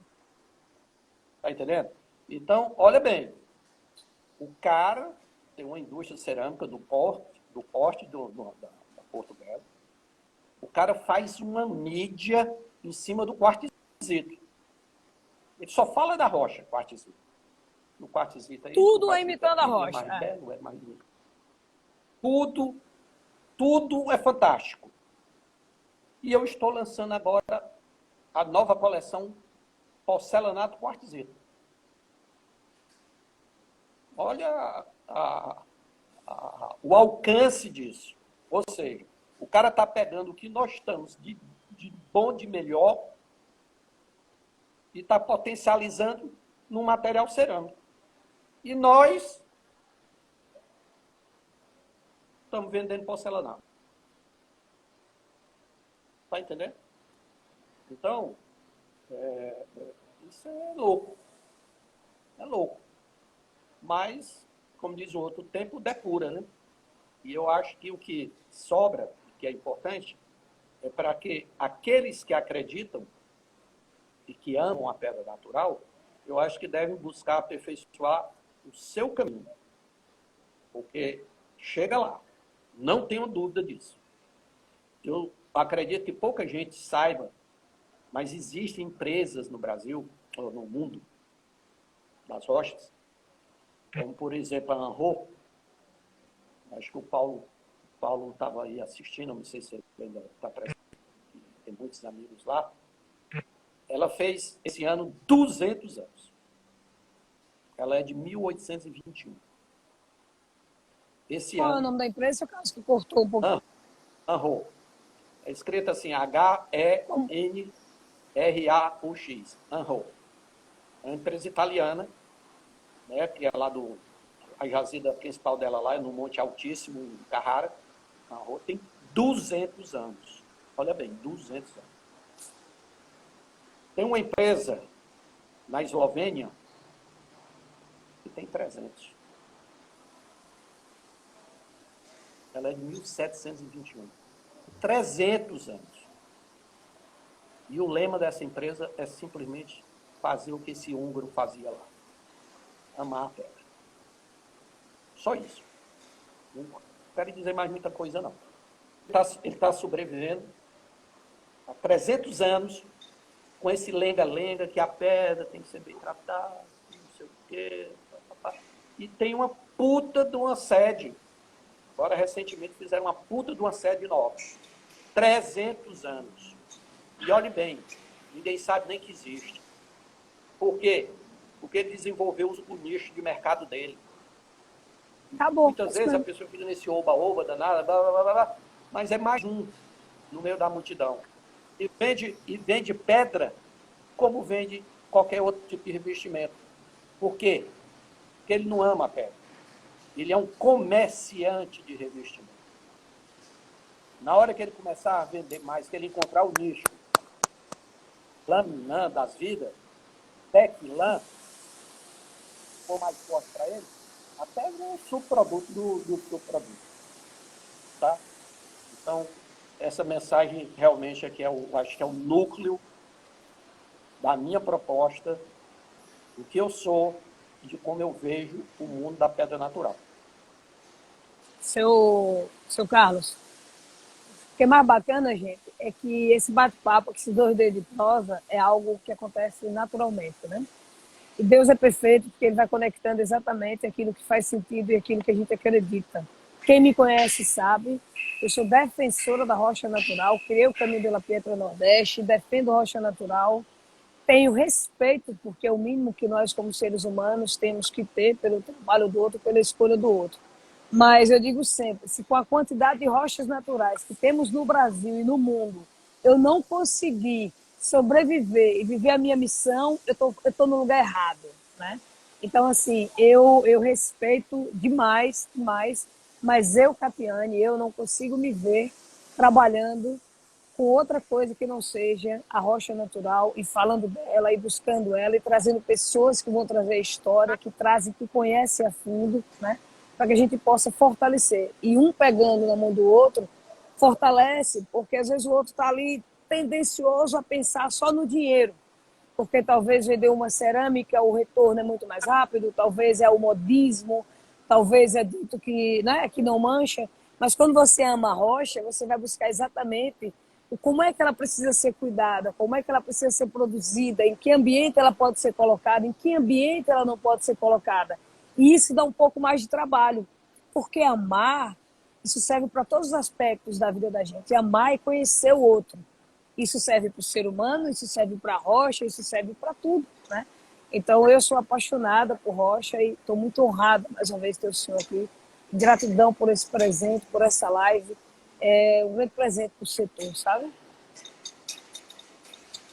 Está entendendo? Então, olha bem, o cara tem uma indústria cerâmica do porte da Porto Belo. O cara faz uma mídia em cima do quartzito. Ele só fala da rocha, quartzito. No quartzito é isso, o Tudo é quartzito imitando a é rocha. mais belo, é mais lindo. Tudo é fantástico. E eu estou lançando agora a nova coleção Porcelanato Quartzito. Olha o alcance disso. Ou seja, o cara está pegando o que nós estamos de bom, de melhor, e está potencializando num material cerâmico. E nós estamos vendendo porcelanato. Está entendendo? Então, isso é louco. É louco. Mas, como diz o outro, o tempo depura, né? E eu acho que o que sobra, que é importante, é para que aqueles que acreditam e que amam a pedra natural, eu acho que devem buscar aperfeiçoar o seu caminho. Porque chega lá. Não tenho dúvida disso. Eu acredito que pouca gente saiba, mas existem empresas no Brasil, ou no mundo, das rochas, como, por exemplo, a Anro. Acho que o Paulo estava aí assistindo, não sei se ele ainda está presente, tem muitos amigos lá. Ela fez, esse ano, 200 anos. Ela é de 1821. Esse Qual é o ano, nome da empresa? Eu acho que cortou um pouquinho. Anro. É escrito assim, H-E-N-R-A-U-X. Anro. É uma empresa italiana, né, que é lá a jazida principal dela lá é no Monte Altíssimo, em Carrara. Anro tem 200 anos. Olha bem, 200 anos. Tem uma empresa na Eslovênia que tem 300. Ela é de 1721. 300 anos. E o lema dessa empresa é simplesmente fazer o que esse húngaro fazia lá. Amar a pedra. Só isso. Não quero dizer mais muita coisa, não. Ele está sobrevivendo há 300 anos com esse lenga-lenga que a pedra tem que ser bem tratada, não sei o quê. E tem uma puta de uma sede. Agora, recentemente, fizeram uma puta de uma sede nova. 300 anos. E olhe bem, ninguém sabe nem que existe. Por quê? Porque ele desenvolveu o nicho de mercado dele. Acabou. Muitas vezes a pessoa fica nesse oba-oba danada, blá, blá, blá, blá, mas é mais um no meio da multidão. E vende pedra como vende qualquer outro tipo de revestimento. Por quê? Porque ele não ama a pedra. Ele é um comerciante de revestimento. Na hora que ele começar a vender mais, que ele encontrar o nicho, lã das vidas, tec lã, for mais forte para ele, a pedra é um subproduto do subproduto. Tá? Então, essa mensagem realmente aqui acho que é o núcleo da minha proposta, do que eu sou e de como eu vejo o mundo da pedra natural. Seu Carlos, o que é mais bacana, gente, é que esse bate-papo, esses dois dedos de prosa, é algo que acontece naturalmente, né? E Deus é perfeito porque ele vai conectando exatamente aquilo que faz sentido e aquilo que a gente acredita. Quem me conhece sabe, eu sou defensora da rocha natural, criei o Caminho pela Pietra Nordeste, defendo rocha natural, tenho respeito, porque é o mínimo que nós, como seres humanos, temos que ter pelo trabalho do outro, pela escolha do outro. Mas eu digo sempre, se com a quantidade de rochas naturais que temos no Brasil e no mundo, eu não conseguir sobreviver e viver a minha missão, eu tô no lugar errado, né? Então, assim, eu respeito demais, demais, mas eu, Catiane, eu não consigo me ver trabalhando com outra coisa que não seja a rocha natural e falando dela e buscando ela e trazendo pessoas que vão trazer a história, que trazem, que conhecem a fundo, né? Para que a gente possa fortalecer. E um pegando na mão do outro, fortalece, porque às vezes o outro está ali tendencioso a pensar só no dinheiro, porque talvez vender uma cerâmica o retorno é muito mais rápido, talvez é o modismo, talvez é dito que, né, que não mancha, mas quando você ama a rocha, você vai buscar exatamente como é que ela precisa ser cuidada, como é que ela precisa ser produzida, em que ambiente ela pode ser colocada, em que ambiente ela não pode ser colocada. E isso dá um pouco mais de trabalho, porque amar, isso serve para todos os aspectos da vida da gente. Amar é conhecer o outro. Isso serve para o ser humano, isso serve para a rocha, isso serve para tudo, né? Então, eu sou apaixonada por rocha e estou muito honrada, mais uma vez, ter o senhor aqui. Gratidão por esse presente, por essa live. É um grande presente para o setor, sabe?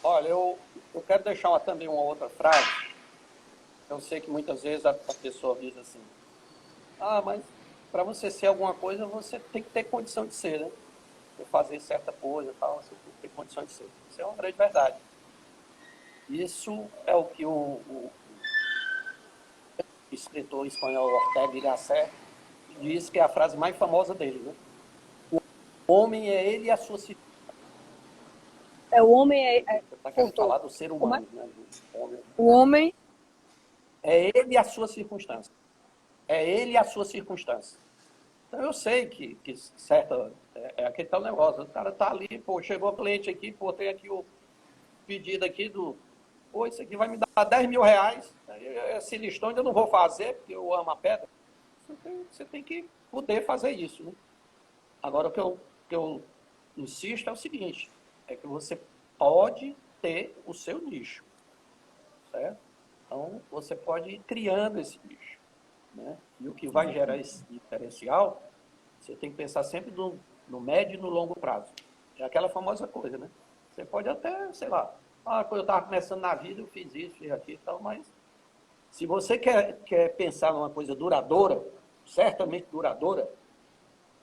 Olha, eu quero deixar também uma outra frase. Eu sei que muitas vezes a pessoa diz assim, mas para você ser alguma coisa, você tem que ter condição de ser, né? Você fazer certa coisa e tal, você tem que ter condição de ser. Isso é uma grande verdade. Isso é o que o escritor espanhol Ortega y Gasset diz que é a frase mais famosa dele, né? O homem é ele e a sua circunstância. O homem Você está querendo falar do ser humano, né? O homem é ele e a sua circunstância. É ele e a sua circunstância. Então eu sei que certa. É aquele tal negócio. O cara tá ali, pô, chegou o cliente aqui, pô, tem aqui o pedido aqui do. Pô, isso aqui vai me dar 10 mil reais. Esse listão eu não vou fazer, porque eu amo a pedra. Você tem que poder fazer isso, né? Agora, o que eu insisto é o seguinte, é que você pode ter o seu nicho, certo? Então, você pode ir criando esse nicho, né? E o que vai gerar esse diferencial, você tem que pensar sempre no médio e no longo prazo. É aquela famosa coisa, né? Você pode até, sei lá, quando eu estava começando na vida, eu fiz isso, fiz aquilo e tal, mas se você quer pensar numa coisa duradoura, certamente duradoura,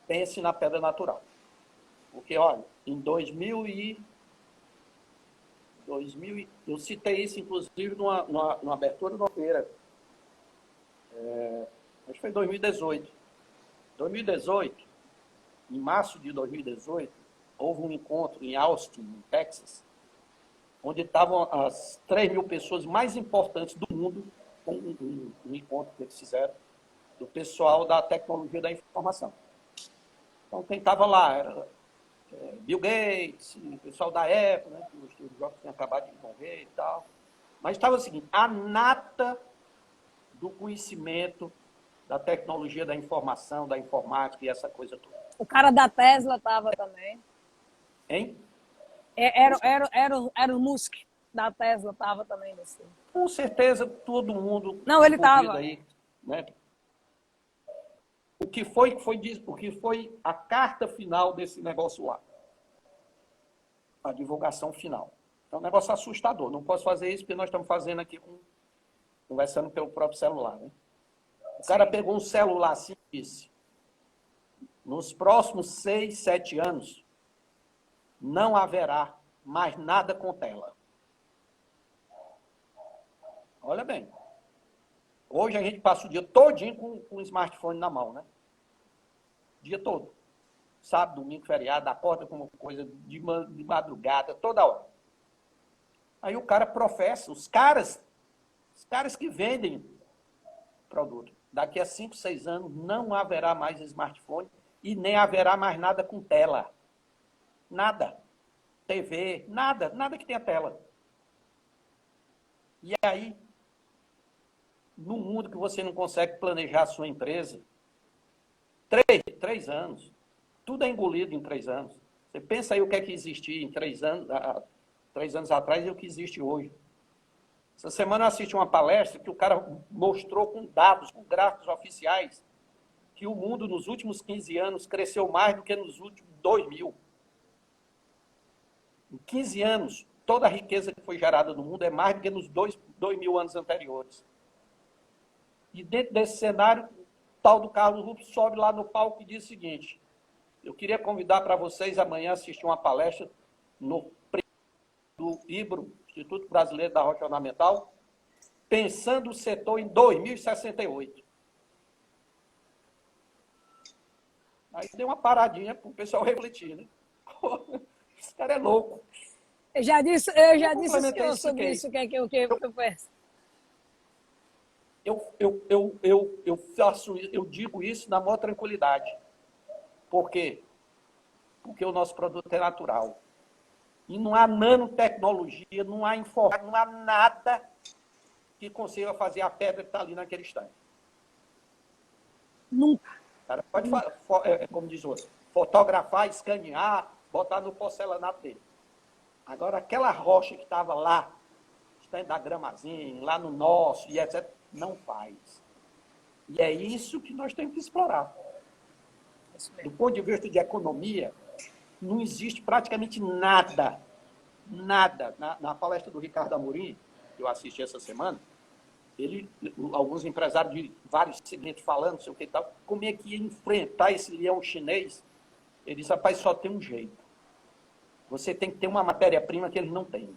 pense na pedra natural. Porque, olha, em 2000 eu citei isso, inclusive, numa abertura de uma feira. Acho que foi em 2018. 2018, em março de 2018, houve um encontro em Austin, no Texas, onde estavam as 3 mil pessoas mais importantes do mundo, um encontro que eles fizeram, do pessoal da tecnologia da informação. Então, quem estava lá era Bill Gates, o pessoal da Apple, né, que o Steve Jobs tinha acabado de morrer e tal. Mas estava o seguinte, a nata do conhecimento da tecnologia da informação, da informática e essa coisa toda. o cara da Tesla estava também. Hein? Era o Musk da Tesla estava também nesse. Com certeza, todo mundo Não, ele estava. aí, né? O que foi a carta final desse negócio lá? A divulgação final. É um negócio assustador. Não posso fazer isso porque nós estamos fazendo aqui conversando pelo próprio celular, né? O cara pegou um celular assim e disse, nos próximos 6, 7 anos, não haverá mais nada com tela. Olha bem. Hoje a gente passa o dia todinho com o smartphone na mão, né? O dia todo. sábado, domingo, feriado, acorda com uma coisa de madrugada, toda hora. Aí o cara professa, os caras que vendem produto. Daqui a 5, 6 anos não haverá mais smartphone e nem haverá mais nada com tela. Nada. TV, nada que tenha tela. E aí, num mundo que você não consegue planejar a sua empresa, 3 anos, tudo é engolido em 3 anos. Você pensa aí o que é que existia em 3 anos, 3 anos atrás e o que existe hoje. Essa semana eu assisti uma palestra que o cara mostrou com dados, com gráficos oficiais, que o mundo nos últimos 15 anos cresceu mais do que nos últimos 2000. Em 15 anos, toda a riqueza que foi gerada no mundo é mais do que nos 2000 anos anteriores. E dentro desse cenário, o tal do Carlos Rupp sobe lá no palco e diz o seguinte: eu queria convidar para vocês amanhã assistir uma palestra no do IBRO, Instituto Brasileiro da Rocha Ornamental, pensando o setor em 2068. Aí deu uma paradinha para o pessoal refletir, né? Esse cara é louco. Eu já disse ao senhor sobre isso, que eu penso. Eu digo isso na maior tranquilidade. Por quê? Porque o nosso produto é natural. E não há nanotecnologia, não há informática, não há nada que consiga fazer a pedra que está ali naquele instante. Nunca. O cara pode, como diz o outro, fotografar, escanear, botar no porcelanato dele. Agora, aquela rocha que estava lá, está da gramazinha, lá no nosso, e etc., não faz. E é isso que nós temos que explorar. Do ponto de vista de economia, não existe praticamente nada. Na palestra do Ricardo Amorim, que eu assisti essa semana, alguns empresários de vários segmentos falando, não sei o que e tal, como é que ia enfrentar esse leão chinês? Ele disse: rapaz, só tem um jeito. Você tem que ter uma matéria-prima que eles não têm.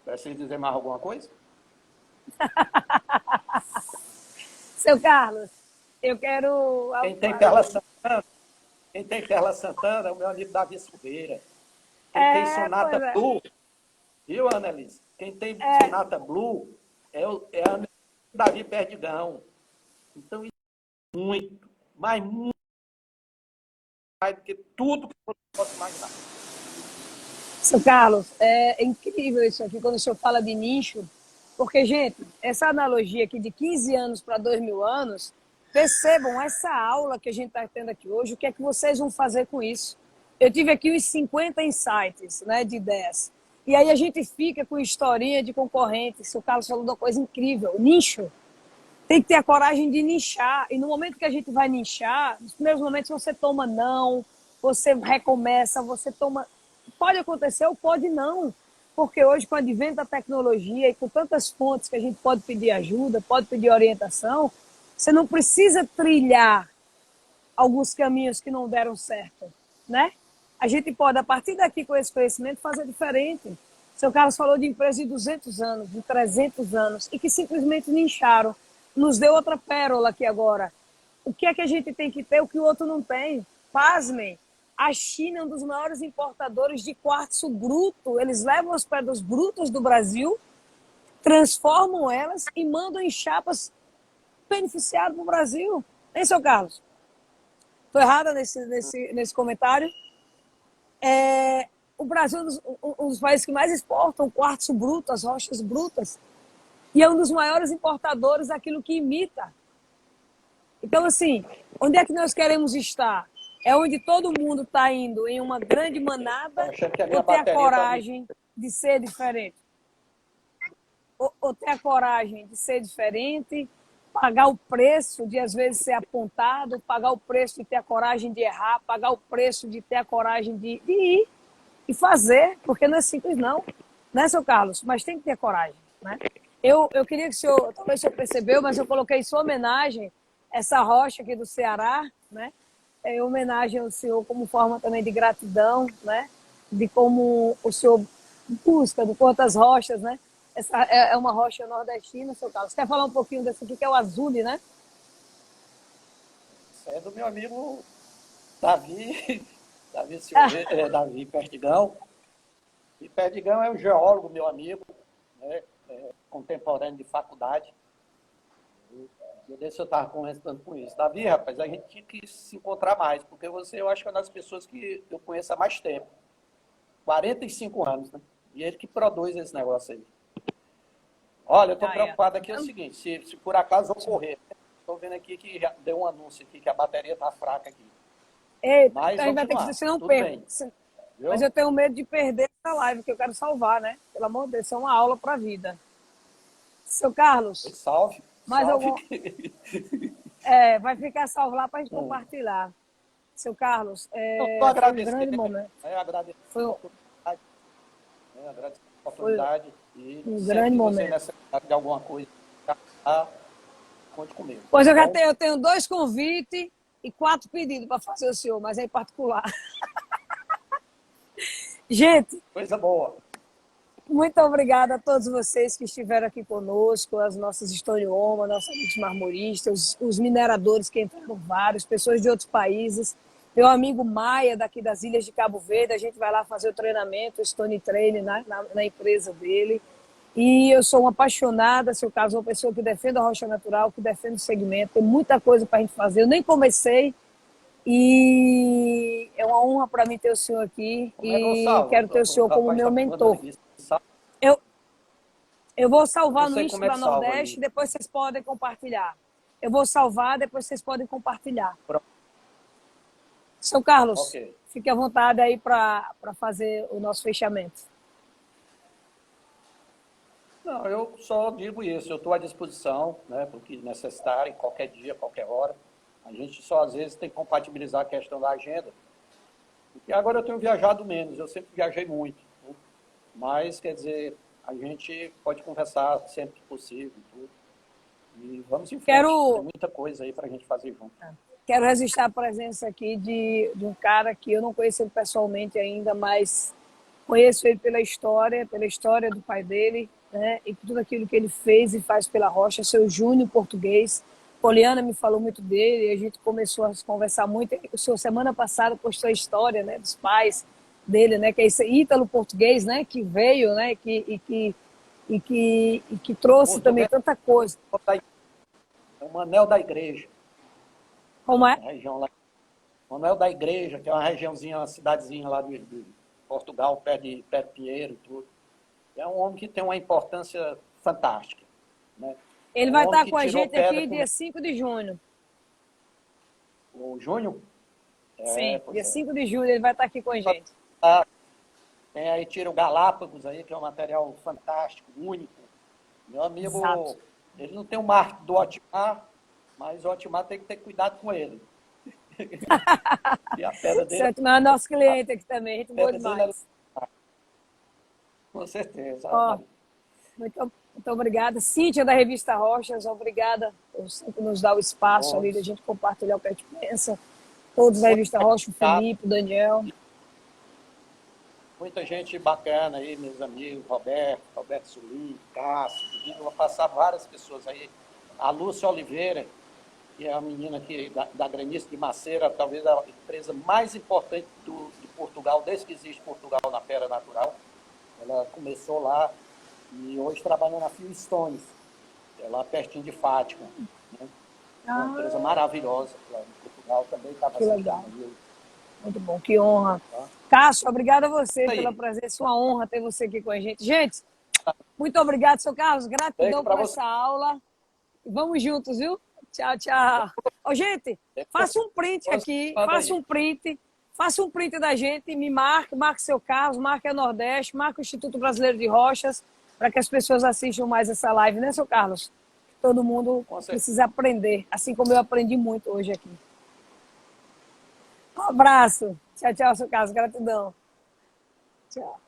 Precisa dizer mais alguma coisa? Seu Carlos, eu quero... Quem tem Perla Santana é o meu amigo Davi Silveira. Quem tem Sonata Blue, viu, Annelise? Quem tem Sonata Blue é o Davi Perdigão. Então, isso é muito, mas muito mais do que tudo que você possa imaginar. Seu Carlos, é incrível isso aqui, quando o senhor fala de nicho, porque, gente, essa analogia aqui de 15 anos para 2000 anos, percebam essa aula que a gente está tendo aqui hoje, o que é que vocês vão fazer com isso? Eu tive aqui uns 50 insights, né, de ideias. E aí a gente fica com historinha de concorrentes. O Carlos falou de uma coisa incrível, nicho. Tem que ter a coragem de nichar. E no momento que a gente vai nichar, nos primeiros momentos você toma não, você recomeça, você toma... Pode acontecer ou pode não. Porque hoje, com o advento da tecnologia e com tantas fontes que a gente pode pedir ajuda, pode pedir orientação, você não precisa trilhar alguns caminhos que não deram certo, né? A gente pode, a partir daqui, com esse conhecimento, fazer diferente. O seu Carlos falou de empresas de 200 anos, de 300 anos, e que simplesmente nicharam. Nos deu outra pérola aqui agora. O que é que a gente tem que ter, o que o outro não tem? Pasmem, a China é um dos maiores importadores de quartzo bruto. Eles levam as pedras brutas do Brasil, transformam elas e mandam em chapas beneficiadas para o Brasil. Hein, seu Carlos? Estou errada nesse comentário? O Brasil é um dos países que mais exportam quartzo bruto, as rochas brutas, e é um dos maiores importadores daquilo que imita. Então, assim, onde é que nós queremos estar? É onde todo mundo está indo em uma grande manada, ou ter a coragem de ser diferente? Ou ter a coragem de ser diferente, pagar o preço de, às vezes, ser apontado, pagar o preço de ter a coragem de errar, pagar o preço de ter a coragem de ir e fazer, porque não é simples não, né, seu Carlos? Mas tem que ter coragem, né? Eu queria que o senhor, talvez o senhor percebeu, mas eu coloquei em sua homenagem essa rocha aqui do Ceará, né? Em homenagem ao senhor como forma também de gratidão, né? De como o senhor busca, de quantas rochas, né? Essa é uma rocha nordestina, seu Carlos. Quer falar um pouquinho desse aqui, que é o azule, né? Isso é do meu amigo Davi, Davi Silveira, Davi Perdigão. E Perdigão é um geólogo, meu amigo, né, contemporâneo de faculdade. E desse eu estava conversando com isso. Davi, rapaz, a gente tinha que se encontrar mais, porque você, eu acho que é uma das pessoas que eu conheço há mais tempo. 45 anos, né? E ele que produz esse negócio aí. Olha, eu estou preocupado aqui, é o seguinte, se por acaso ocorrer, estou vendo aqui que já deu um anúncio aqui, que a bateria está fraca aqui. Eita, Mas a gente vai ter que continuar, se não tudo perca. bem. Mas eu tenho medo de perder essa live, que eu quero salvar, né? Pelo amor de Deus, isso é uma aula para a vida. Seu Carlos, Salve, mais salve. algum... vai ficar salvo lá para a gente compartilhar. Seu Carlos, foi um grande momento. Eu agradeço Foi a oportunidade. E um sempre grande que momento. você necessitar de alguma coisa, tá, conte comigo. Pois eu tenho 2 convites e 4 pedidos para fazer o senhor, mas é em particular. Gente, Coisa boa. muito obrigada a todos vocês que estiveram aqui conosco, as nossas historiomas, nossos amigos marmoristas, os mineradores que entraram vários, pessoas de outros países. Meu amigo Maia, daqui das Ilhas de Cabo Verde, a gente vai lá fazer o treinamento, o Stone Training na empresa dele. E eu sou uma apaixonada, seu caso, uma pessoa que defende a rocha natural, que defende o segmento. Tem muita coisa para a gente fazer. Eu nem comecei e é uma honra para mim ter o senhor aqui. E quero ter o senhor como meu mentor. Eu vou salvar no Insta da Nordeste, depois vocês podem compartilhar. Eu vou salvar, depois vocês podem compartilhar. Pronto. Seu Carlos, fique à vontade aí para fazer o nosso fechamento. Não, eu só digo isso, eu estou à disposição, né, para o que necessitarem, qualquer dia, qualquer hora. A gente só, às vezes, tem que compatibilizar a questão da agenda. Porque agora eu tenho viajado menos, eu sempre viajei muito. Né? Mas, quer dizer, a gente pode conversar sempre que possível. Tudo. E vamos em frente. Tem muita coisa aí para a gente fazer junto. Quero registrar a presença aqui de um cara que eu não conheço ele pessoalmente ainda, mas conheço ele pela história do pai dele, né? E tudo aquilo que ele fez e faz pela rocha, seu Júnior português. Poliana me falou muito dele, e a gente começou a conversar muito. O senhor, semana passada, postou a história, né, dos pais dele, né, que é esse ítalo português, né, que veio, né, e que trouxe também tanta coisa. É o Manel da Igreja. Como é? Região lá. Manel da Igreja, que é uma regiãozinha, uma cidadezinha lá de Portugal, perto de Pinheiro e tudo. É um homem que tem uma importância fantástica, né? Ele vai estar com a gente aqui dia 5 de junho. O Júnior? Sim, dia 5 de junho ele vai estar aqui com a gente. Tem aí Tiro Galápagos, aí, que é um material fantástico, único. Meu amigo, exato. Ele não tem o marco do Otmar, mas o Otmar tem que ter cuidado com ele. E a pedra dele... Certo, mas é nosso cliente aqui também, gente boa demais. Com certeza. Ó, muito obrigada. Cíntia, da Revista Rochas, obrigada por sempre nos dar o espaço ali da gente compartilhar o que a gente pensa. Todos da Revista Rocha, o Felipe, o Daniel. Muita gente bacana aí, meus amigos, Roberto Sulim, Cássio, vou passar várias pessoas aí. A Lúcia Oliveira, que é a menina aqui da Granice de Maceira, talvez a empresa mais importante de Portugal, desde que existe Portugal na Feira Natural. Ela começou lá e hoje trabalha na Fieldstones, lá pertinho de Fátima. Né? Uma empresa maravilhosa lá em Portugal, também estava assistindo. Muito bom, que honra. Tá? Cássio, obrigado a você pela presença, uma honra ter você aqui com a gente. Gente, muito obrigado, seu Carlos, gratidão por essa aula. Vamos juntos, viu? Tchau, tchau. Ô, gente, faça um print aqui, faça um print da gente, me marque seu Carlos, marque a Nordeste, marque o Instituto Brasileiro de Rochas, para que as pessoas assistam mais essa live, né, seu Carlos? Todo mundo precisa aprender, assim como eu aprendi muito hoje aqui. Um abraço. Tchau, tchau, seu Carlos. Gratidão. Tchau.